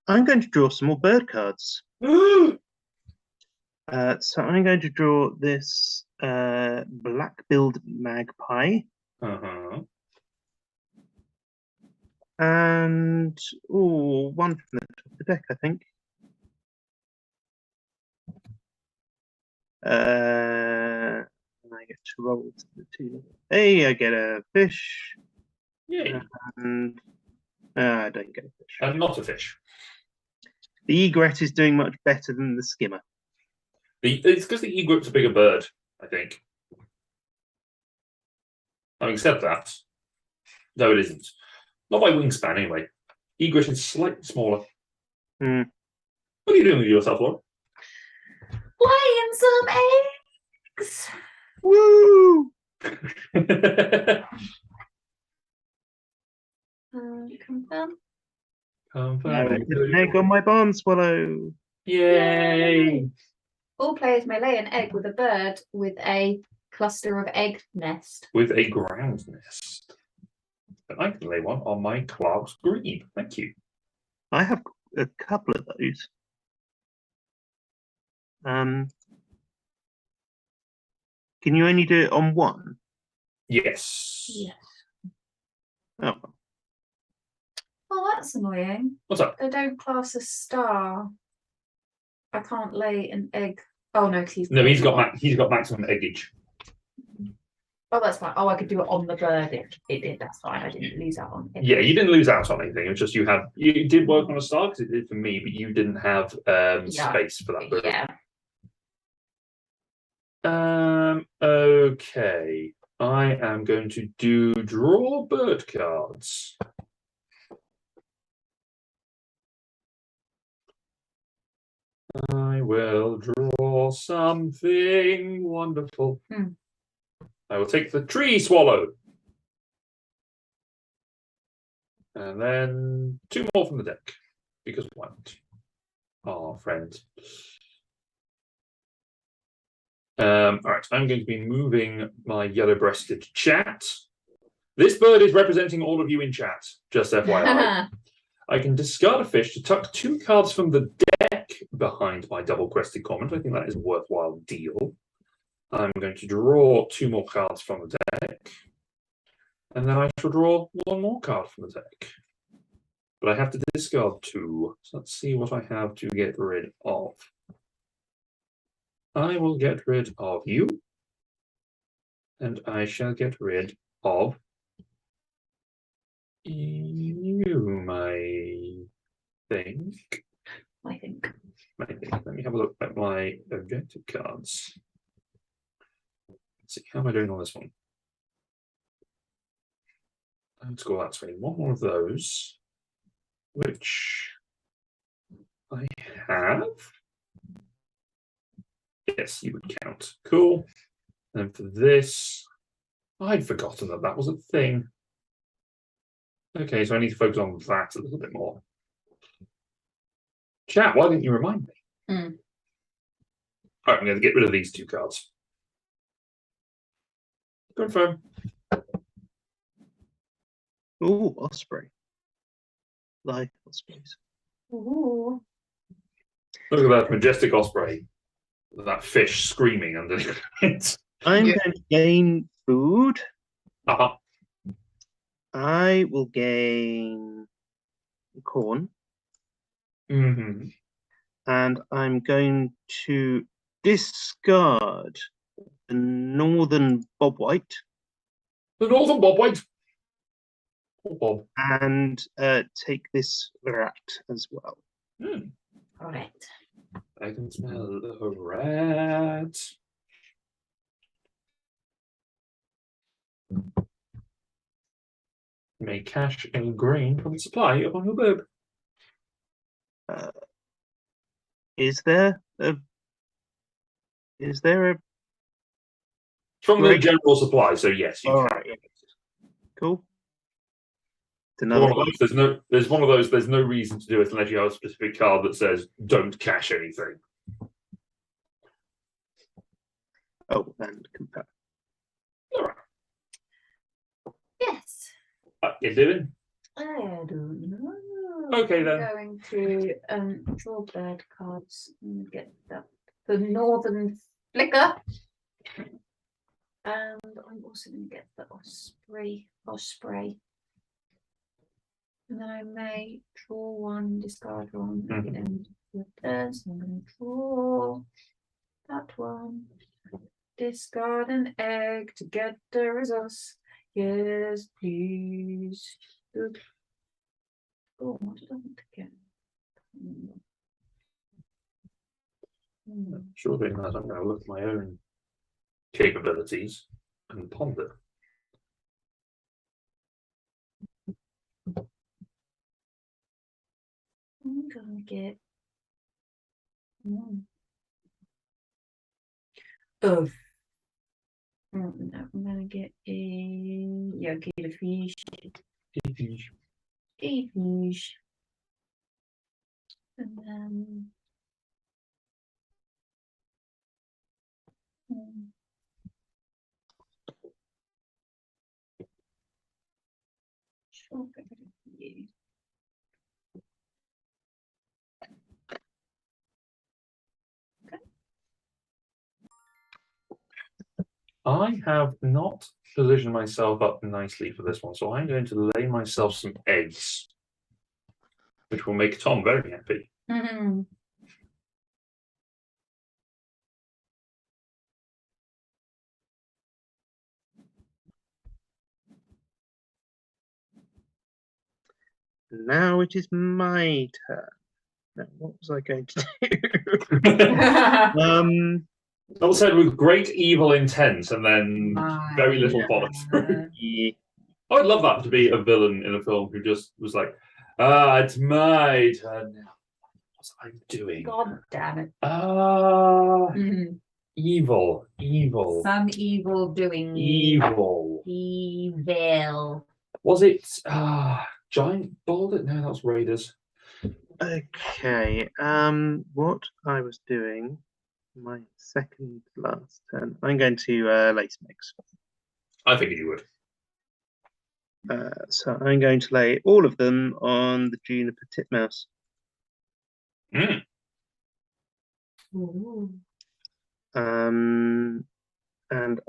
I'm going to draw some more bird cards. So I'm going to draw this black-billed magpie. And one from the top of the deck, I think. I get to roll to the 2. Hey, I get a fish. Yay. And I don't get a fish. And not a fish. The egret is doing much better than the skimmer. It's because the egret's a bigger bird, I think. I accept that. No, it isn't. Not by wingspan, anyway. Egret is slightly smaller. Hmm. What are you doing with yourself, Laura? Laying some eggs. Woo! Confirm. An egg on my barn swallow. Yay! All players may lay an egg with a bird with a cluster of egg nest. With a ground nest. And I can lay one on my Clark's green. Thank you. I have a couple of those. Can you only do it on one? Yes. Yes. Oh. Oh, that's annoying. What's up? They don't class a star. I can't lay an egg. Oh no, because he's got maximum eggage. Oh, that's fine. Oh, I could do it on the bird. It did. That's fine. I didn't lose out on it. Yeah, you didn't lose out on anything. It was just you did work on a star because it did for me, but you didn't have space for that bird. Yeah. Okay. I am going to draw bird cards. I will draw something wonderful. I will take the tree swallow. And then 2 more from the deck. Because why not? Oh, friend. Alright, I'm going to be moving my yellow-breasted chat. This bird is representing all of you in chat, just FYI. I can discard a fish to tuck 2 cards from the deck behind my double-crested comment. I think that is a worthwhile deal. I'm going to draw 2 more cards from the deck. And then I shall draw 1 more card from the deck. But I have to discard 2. So let's see what I have to get rid of. I will get rid of you. And I shall get rid of you, I think. Let me have a look at my objective cards. Let's see, how am I doing on this one? Let's go that way. 1 more of those, which I have. Yes, you would count. Cool. And for this, I'd forgotten that that was a thing. Okay, so I need to focus on that a little bit more. Chat, why didn't you remind me? All right, I'm going to get rid of these 2 cards. Confirm. Oh, osprey. Like ospreys. Ooh. Look at that majestic osprey. That fish screaming underneath it. I'm going to gain food. Uh-huh. I will gain corn. Mm-hmm. And I'm going to discard the northern bobwhite. The northern bobwhite. Oh, Bob. And take this rat as well. All right. I can smell the rat. May cash a grain from the supply upon your burb. Is there a From the Great. general supply, so yes, you All can. right. Cool. It's One another of those, there's one of those, there's no reason to do it unless you have a specific card that says don't cash anything. Oh, and compare. Yes. You're doing? I don't know. Okay, then. I'm going to draw bird cards and get that the northern Flicker. and I'm also going to get the osprey. And then I may draw one, discard one at the end of the turn. So I'm going to draw that one. Discard an egg to get the results. Yes, please. Good. Oh, what did I want to get? Sure thing, as I'm going to look at my own capabilities and ponder. I'm gonna get of. No, I'm gonna get get a fish. A fish. And then sure, you. I have not positioned myself up nicely for this one, so I'm going to lay myself some eggs, which will make Tom very happy. Mm-hmm. Now it is my turn. Now, what was I going to do? All said with great evil intent, and then very little Yeah. follow through. Yeah. I'd love that to be a villain in a film who just was like, it's my turn now. What was I doing? God damn it. Evil. Some evil doing. Evil. Evil. Was it Giant Boulder? No, that was Raiders. Okay. What I was doing, my second last turn, I'm going to lay some eggs. I figured you would. So I'm going to lay all of them on the juniper titmouse. And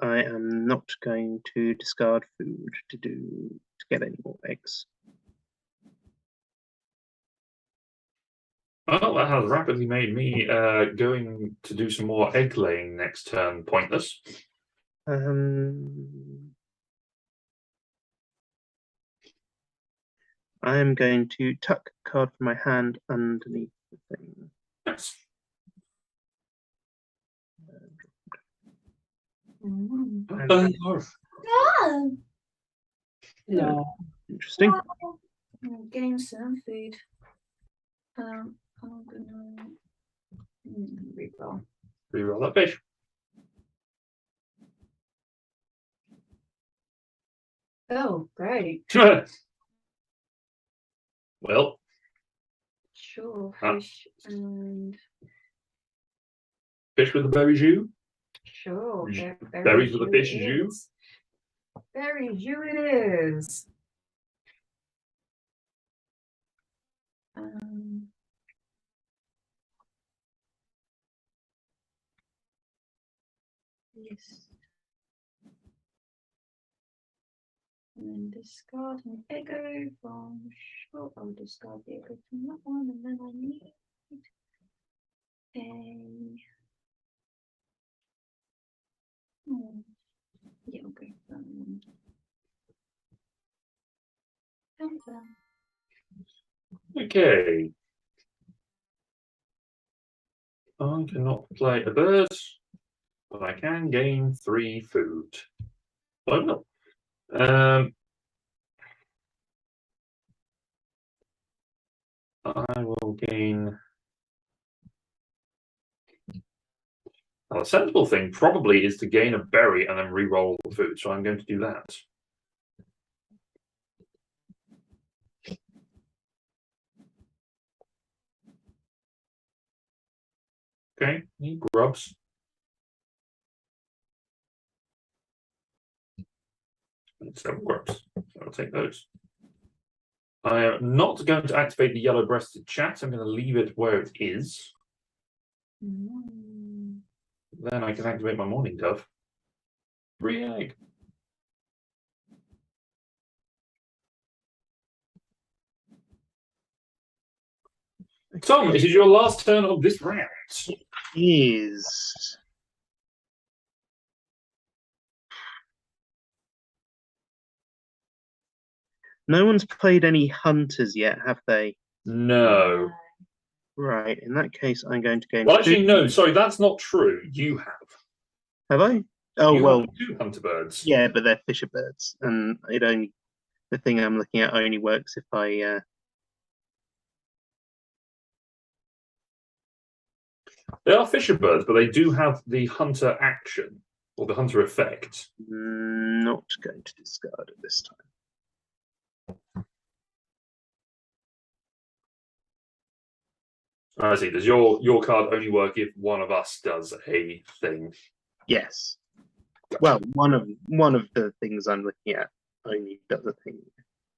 I am not going to discard food to get any more eggs. Well, that has rapidly made me going to do some more egg laying next turn pointless. I am going to tuck a card from my hand underneath the thing. Yes. No. Interesting. Getting some food. I'm gonna reroll. Reroll that fish. Oh, great. Well. Sure, fish and Fish with a berry jus? sure. Berries with a fish jus? Berry jus it is. Yes. And then discard an echo from sure. I'll discard the echo from that one, and then I need a yeah, okay. Okay. I cannot play a bird, but I can gain 3 food. I will. I will gain Now, the sensible thing probably is to gain a berry and then re-roll the food. So I'm going to do that. Okay, need grubs. And 7 grubs. So I'll take those. I am not going to activate the yellow-breasted chat. I'm going to leave it where it is. Then I can activate my morning dove. 3 egg. Tom, it is your last turn of this round. Is no one's played any hunters yet, have they? No. Right. In that case, I'm going to go. Well, actually, no. Sorry, that's not true. You have. Have I? Oh You well. have 2 hunter birds. Yeah, but they're fisher birds, and it only the thing I'm looking at only works if I. They are fisher birds, but they do have the hunter action or the hunter effect. Not going to discard it this time. I see. Does your card only work if one of us does a thing? Yes. Well, one of the things I'm looking at only does a thing.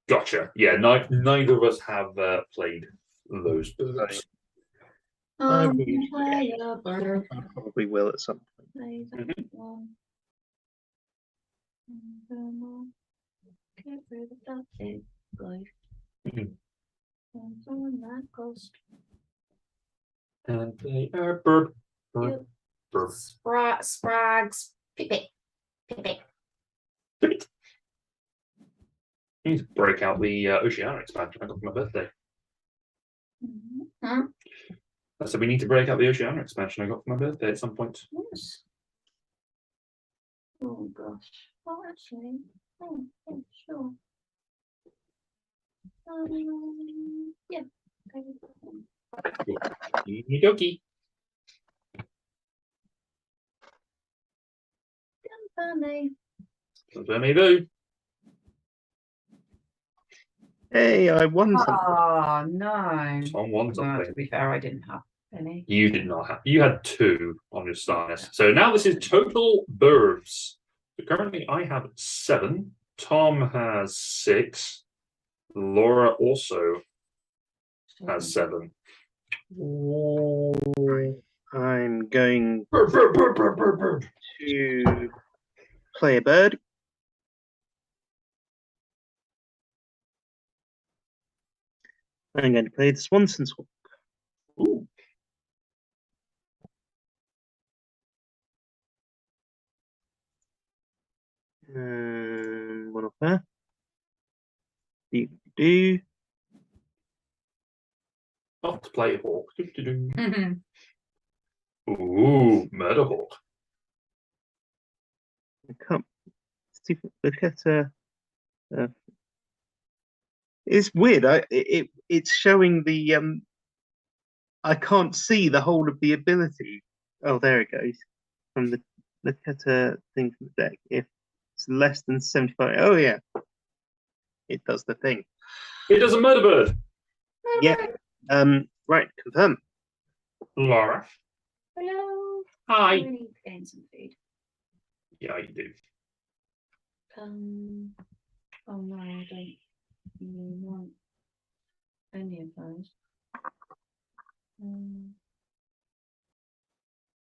Gotcha. Yeah, neither of us have played those birds. I probably will at some point. And they are burp. Sprags. Pick. I need to break out the Oceania expansion I got for my birthday. So we need to break out the Oceania expansion I got for my birthday at some point. Yes. Oh gosh. Oh, actually. Oh, sure. Yeah. Dokie. Funny. Do. Hey, I won something. Oh no. Tom won No, something. to be fair, I didn't have any. You did not have. You had 2 on your star list. So now this is total birds. So currently I have 7. Tom has 6. Laura also has 7. I'm going Bird. to play a bird. I'm going to play the Swanson's Hawk. Ooh. One off there. Do. Off to play hawk. Ooh, murder hawk. I can't look at it's weird. It's showing the I can't see the whole of the ability. Oh, there it goes. From the look at a thing from the deck. If it's less than 75. Oh yeah. It does the thing. It does a murder bird. Yeah. Right, confirm. Laura. Hello. Hi. I need to gain some food. Yeah, you do. Oh no, I don't really want any of those.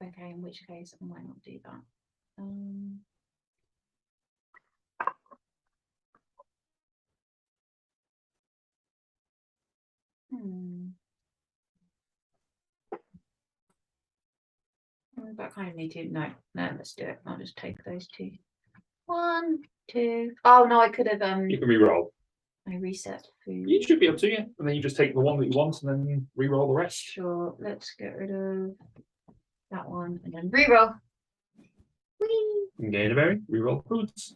Okay, in which case I might not do that. That kind of need to. No, let's do it. I'll just take those 2. 1, 2. Oh no, I could have You can re-roll. I reset food. You should be able to, yeah. And then you just take the one that you want and then re-roll the rest. Sure, let's get rid of that one and then re-roll. Whee! Gain a berry, re-roll foods.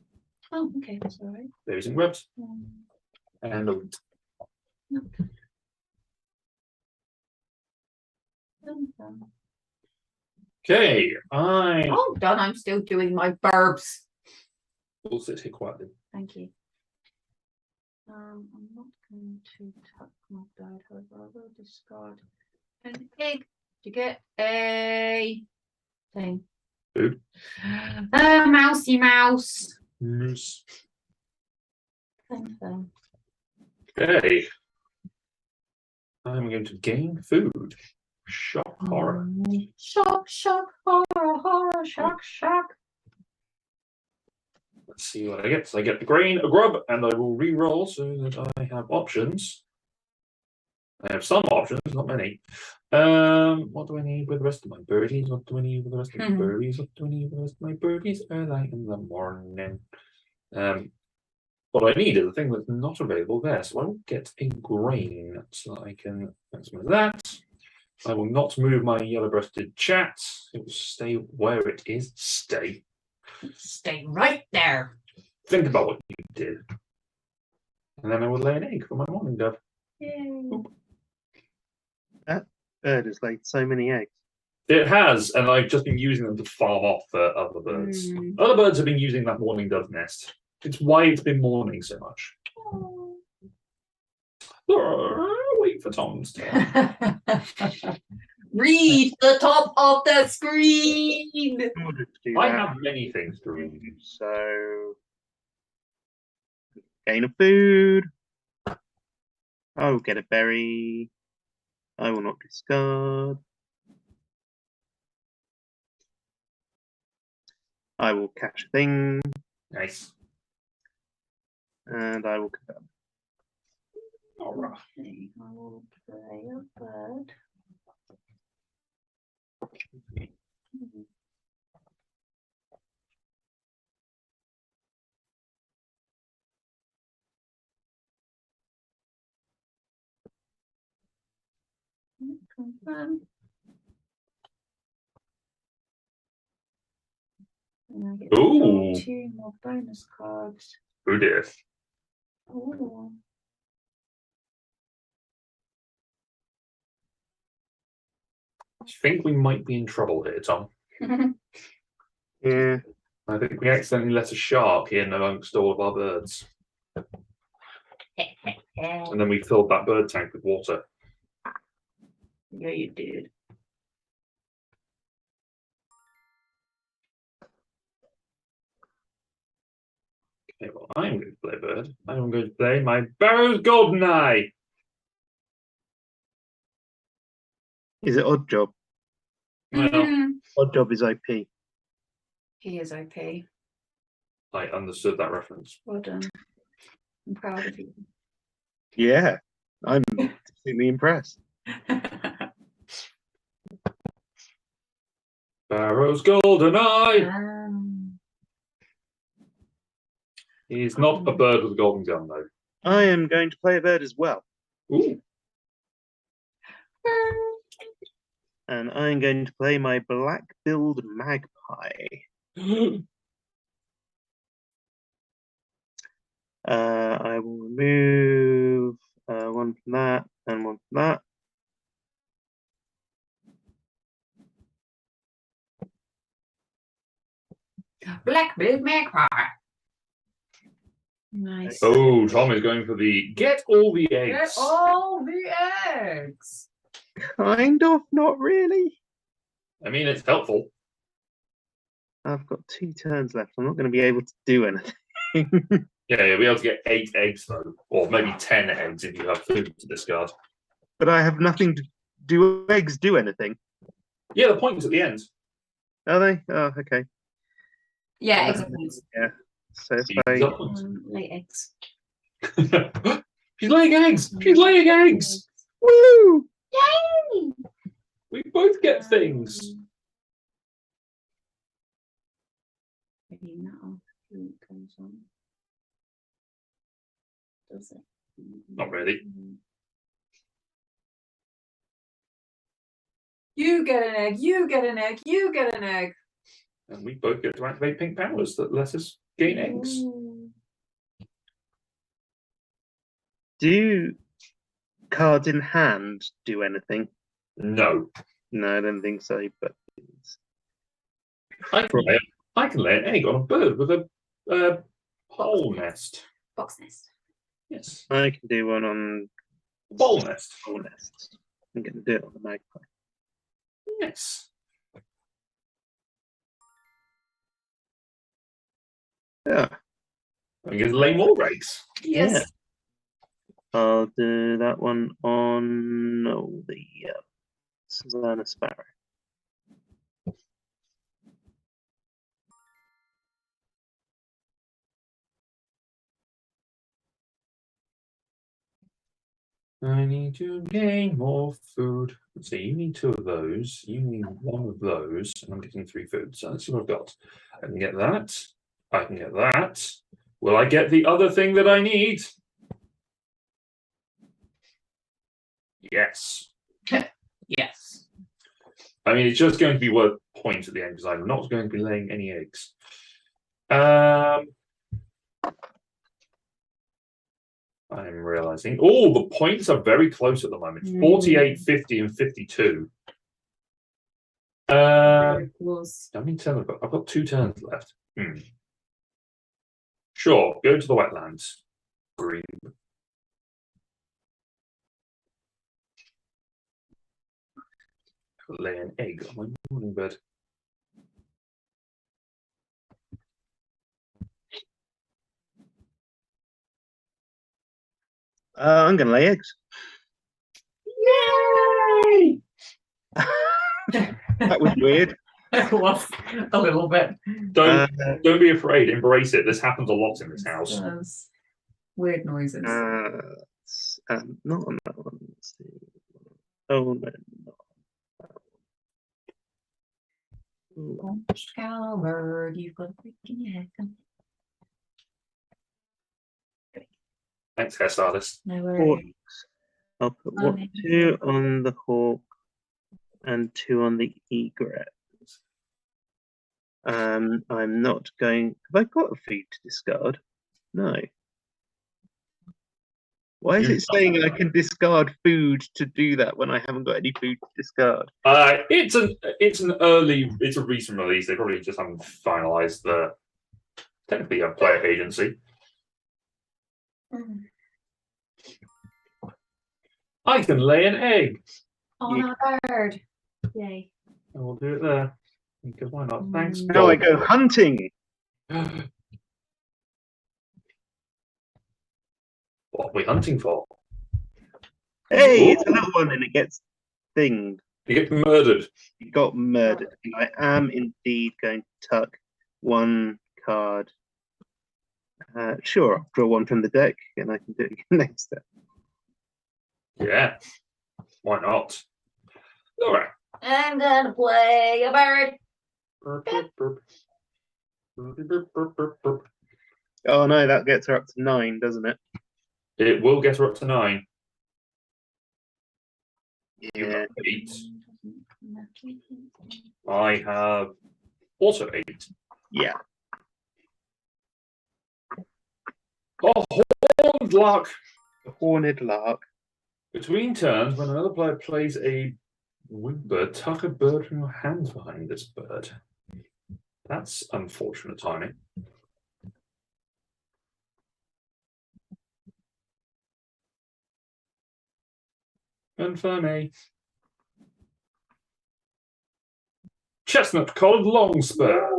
Oh, okay, that's all right. Berries and grubs. And loot. Okay, I Oh, done. I'm still doing my verbs. will sit here quietly. Thank you. I'm not going to touch my died, however, I will discard an egg to get a thing. Food. Mousy mouse. Moose. Thing. Okay. I'm going to gain food. Shock horror. Shock, shock, horror, horror, shock, shock. Let's see what I get. So I get the grain, a grub, and I will re-roll so that I have options. I have some options, not many. What do I need with the rest of my birdies? What do I need with the rest of my birdies? What do I need with the rest of my birdies? Early in the morning. What I need is a thing that's not available there. So I will get a grain so that I can maximize that. I will not move my yellow-breasted chat. It will stay where it is. Stay. Stay right there. Think about what you did. And then I will lay an egg for my morning dove. That bird has laid so many eggs. It has, and I've just been using them to farm off other birds. Other birds have been using that morning dove nest. It's why it's been morning so much. Wait for Tom's turn. Read the top of the screen. In order to do I that, have many things to read. so gain of food. I will get a berry. I will not discard. I will catch a thing, Nice. and I will confirm. All right. Okay, I will play a bird. Confirm. And I get to Ooh. draw 2 more bonus cards. Who did? Ooh. I think we might be in trouble here, Tom. Yeah, I think we accidentally let a shark in amongst all of our birds. And then we filled that bird tank with water. Yeah, you did. Okay, well, I'm going to play a bird. I'm going to play my Barrow's Golden Eye. is it Odd Job? Well, Odd Job is OP. He is OP. I understood that reference. Well done. I'm proud of you. Yeah, I'm extremely impressed. Barrow's Golden Eye. He's not a bird with a golden gun, though. I am going to play a bird as well, Ooh. and I'm going to play my black-billed magpie. I will remove one from that and one from that. Black-billed magpie. Nice. Oh, Tom is going for the get all the eggs. Get all the eggs. Kind of, not really. I mean, it's helpful. I've got 2 turns left. I'm not going to be able to do anything. Yeah, you'll be able to get 8 eggs, though. Or maybe 10 eggs if you have food to discard. But I have nothing to do. Eggs do anything? Yeah, the point's at the end. Are they? Oh, okay. Yeah, exactly. Yeah. So if Easy I dollars. Lay eggs. She's laying eggs! She's laying eggs! woo! Yay! We both get things. Maybe now it goes on. Does it? Not really. You get an egg. You get an egg. You get an egg. And we both get to activate pink powers that let us gain eggs. Ooh. Do cards in hand do anything? No. No, I don't think so. But I can lay an egg on a bird with a hole nest. Box nest. Yes. I can do one on Bowl nest. hole nests. I'm going to do it on the magpie. Yes. Yeah. I'm going to lay more eggs. Yes. I'll do that one on the Susanna Sparrow. I need to gain more food. Let's see, you need 2 of those. You need 1 of those. And I'm getting 3 food. So let's see what I've got. I can get that. I can get that. Will I get the other thing that I need? Yes. Yes. I mean, it's just going to be worth point at the end because I'm not going to be laying any eggs. I'm realizing. Oh, the points are very close at the moment. 48, 50, and 52. How many turns I've got? I've got 2 turns left. Sure, go to the wetlands. Green. Lay an egg on my morning bed. I'm going to lay eggs. Yay! That was weird. It was a little bit. Don't be afraid. Embrace it. This happens a lot in this house. Weird noises. Not on that one. Let's see. Oh no, not Cowbird, you've got a freaking egg. Thanks, hairstylist. No worries. I'll put 2 on the hawk and 2 on the egret. I'm not going. Have I got a food to discard? No. Why is it saying I can discard food to do that when I haven't got any food to discard? It's a recent release. They probably just haven't finalized the technically a player agency. I can lay an egg on a bird. Yay! I will do it there. Because why not? Thanks. Now I go hunting. What are we hunting for? Hey, Ooh. it's a little one and it gets thinged. You get murdered. You got murdered. And I am indeed going to tuck 1 card. Sure, I'll draw 1 from the deck and I can do it again next step. Yeah. Why not? All right. I'm gonna play a bird. Burp, burp, burp. Burp, burp, burp, burp, burp. Oh no, that gets her up to 9, doesn't it? It will get her up to 9. You Yeah. have 8. I have also 8. Yeah. Oh, horned lark. The horned lark. Between turns, when another player plays a winged bird, tuck a bird from your hands behind this bird. That's unfortunate timing. And funny. Chestnut collared longspur.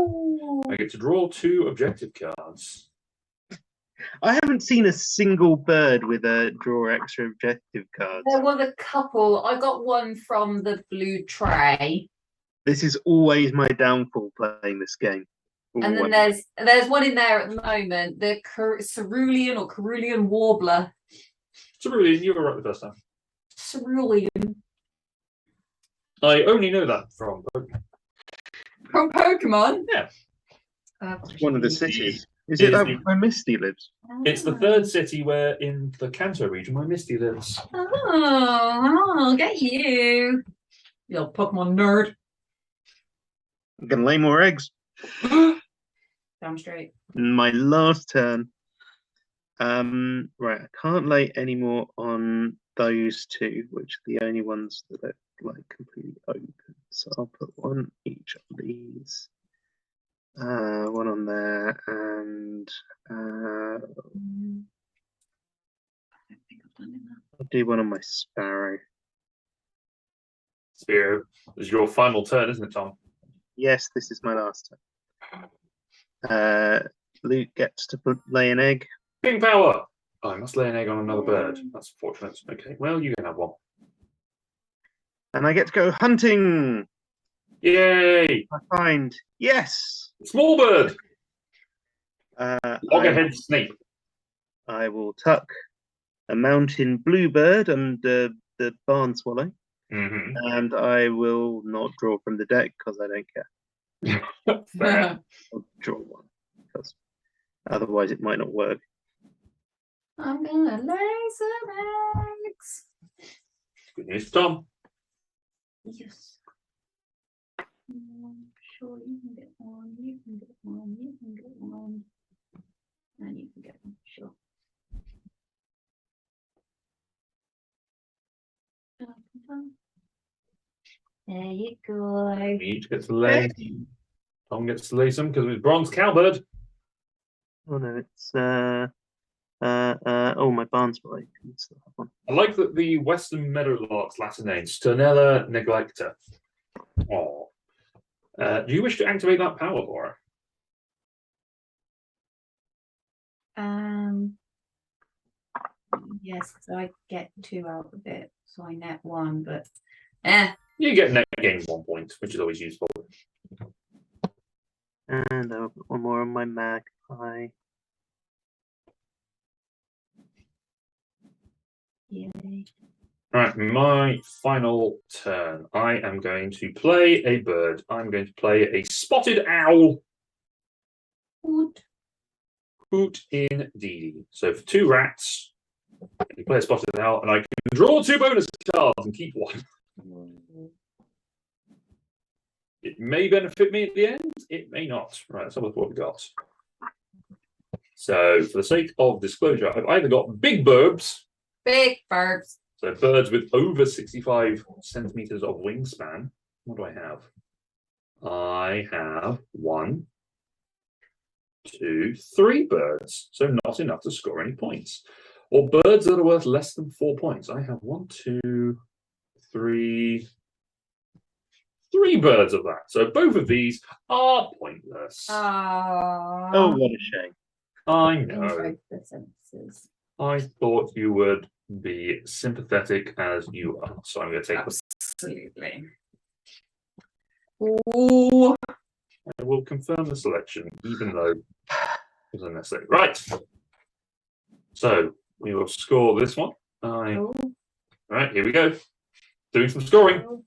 I get to draw 2 objective cards. I haven't seen a single bird with a draw extra objective cards. There was a couple. I got one from the blue tray. This is always my downfall playing this game. And then there's one in there at the moment, the cerulean or cerulean warbler. Cerulean, you were right the first time. Cerulean. I only know that from Pokemon. From Pokemon? Yeah. It's one of the cities. Is it that where Misty lives? It's the 3rd city where in the Kanto region where Misty lives. Oh, I'll get you. You little Pokemon nerd. I'm going to lay more eggs. Down straight. My last turn. Right, I can't lay any more on those 2, which are the only ones that are like completely open. So I'll put 1 each of these. One on there, and I don't think I've done enough. I'll do one on my sparrow. Spear is your final turn, isn't it, Tom? Yes, this is my last turn. Luke gets to lay an egg. Ping power! Oh, I must lay an egg on another bird. That's unfortunate. Okay, well, you can have one. And I get to go hunting. Yay! I find, yes. Small bird! I Loggerhead snake. will tuck a mountain bluebird under the barn swallow, and I will not draw from the deck because I don't care. Fair. I'll draw one because otherwise it might not work. I'm gonna lay some eggs. Good news, Tom. Yes. Sure, you can get one, you can get one, you can get one, and you can get one, sure. There you go. We each get to lay. Tom gets to lay some because it was bronze cowbird. Oh no, it's oh, my barn's right. I can still have one. I like that the Western Meadowlark's Latin name, Sternella neglecta. Oh. Do you wish to activate that power, Laura? Yes, so I get 2 out of it, so I net 1, but You get net gain 1 point, which is always useful. And I'll put one more on my magpie. yay. Right, my final turn. I am going to play a bird. I'm going to play a spotted owl. Good. Hoot indeed. So for 2 rats, you play a spotted owl, and I can draw 2 bonus cards and keep 1. It may benefit me at the end. It may not. Right, let's have a look what we got. So for the sake of disclosure, I've either got big burbs. Big birds. So birds with over 65 centimeters of wingspan. What do I have? I have 1, 2, 3 birds. So not enough to score any points. Or birds that are worth less than 4 points. I have 1, 2, 3 birds of that. So both of these are pointless. Oh, what a shame. I know. Invoke the senses. I thought you would be sympathetic as you are. So I'm going to take Absolutely. Ooh. I will confirm the selection, even though it was unnecessary. Right. So we will score this one. Oh. Right, here we go. Doing some scoring.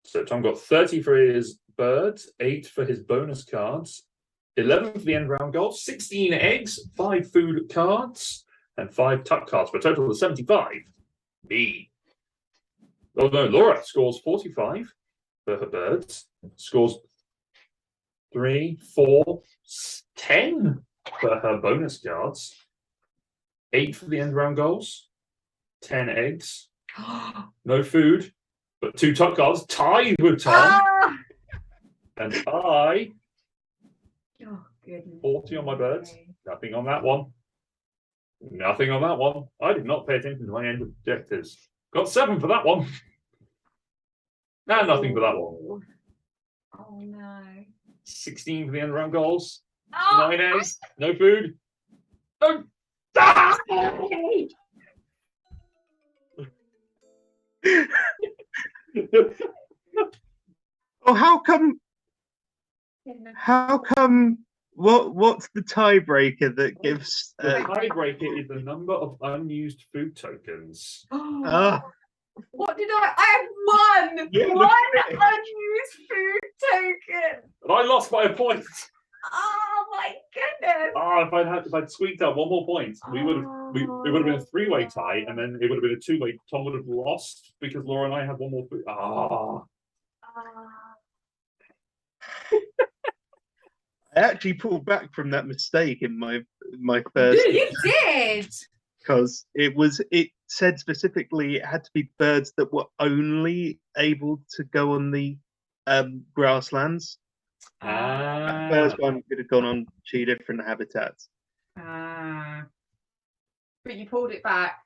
So Tom got 30 for his birds, 8 for his bonus cards, 11 for the end round goals, 16 eggs, 5 food cards, and 5 tuck cards for a total of 75. Me. Oh no, Laura scores 45 for her birds, scores 3, 4, 10 for her bonus cards, 8 for the end round goals, 10 eggs, no food, but 2 tuck cards, tied with Tom. And I, 40 on my birds, nothing on that one. Nothing on that one. I did not pay attention to my end objectives. Got 7 for that one. And nothing for that one. Oh no. 16 for the end round goals. Oh. 9 eggs, no food. No. Ah! Oh, how come? What's the tiebreaker that gives? The tiebreaker is the number of unused food tokens. What did I have 1! Yeah, One unused food token. And I lost by a point. Oh my goodness. Oh, if I'd squeaked out 1 more point, it would have been a 3-way tie, and then it would have been a 2-way. Tom would have lost because Laura and I had 1 more food. I actually pulled back from that mistake in my first. You did. Because it said specifically it had to be birds that were only able to go on the grasslands. That first one could have gone on 2 different habitats. But you pulled it back.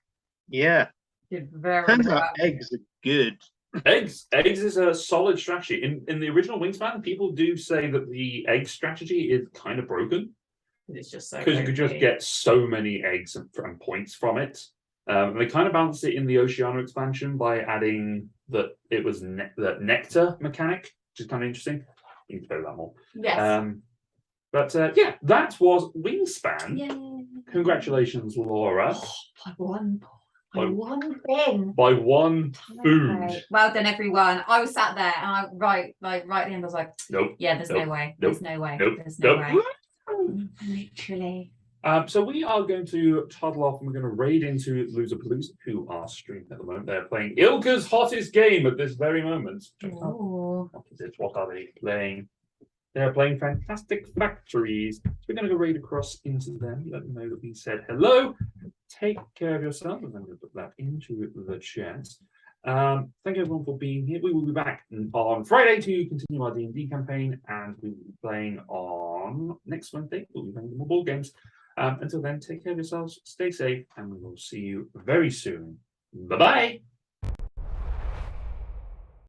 Yeah. Did very Turns well. out eggs are good. Eggs is a solid strategy. In the original Wingspan, people do say that the egg strategy is kind of broken It's just so because you could just OP. get so many eggs and points from it. And they kind of balanced it in the Oceania expansion by adding that it was the nectar mechanic, which is kind of interesting. You can play that more. Yes. But yeah, that was Wingspan. Yay. Congratulations, Laura. By one thing. By one food. Okay. Well done, everyone. I was sat there and I right at the end, I was like, Nope. yeah, there's Nope. no way. Nope. There's no way. Nope. There's no Nope. way. Literally. So we are going to toddle off and we're going to raid into Loserpalooza, who are streaming at the moment. They're playing Ilka's hottest game at this very moment. Ooh. What is it? What are they playing? They're playing Fantastic Factories. So we're going to go raid across into them. Let them know that we said hello. Take care of yourself. I'm going to put that into the chat. Thank you everyone for being here. We will be back on Friday to continue our D&D campaign, and we will be playing on next Wednesday. We'll be playing more board games. Until then, take care of yourselves, stay safe, and we will see you very soon. Bye-bye.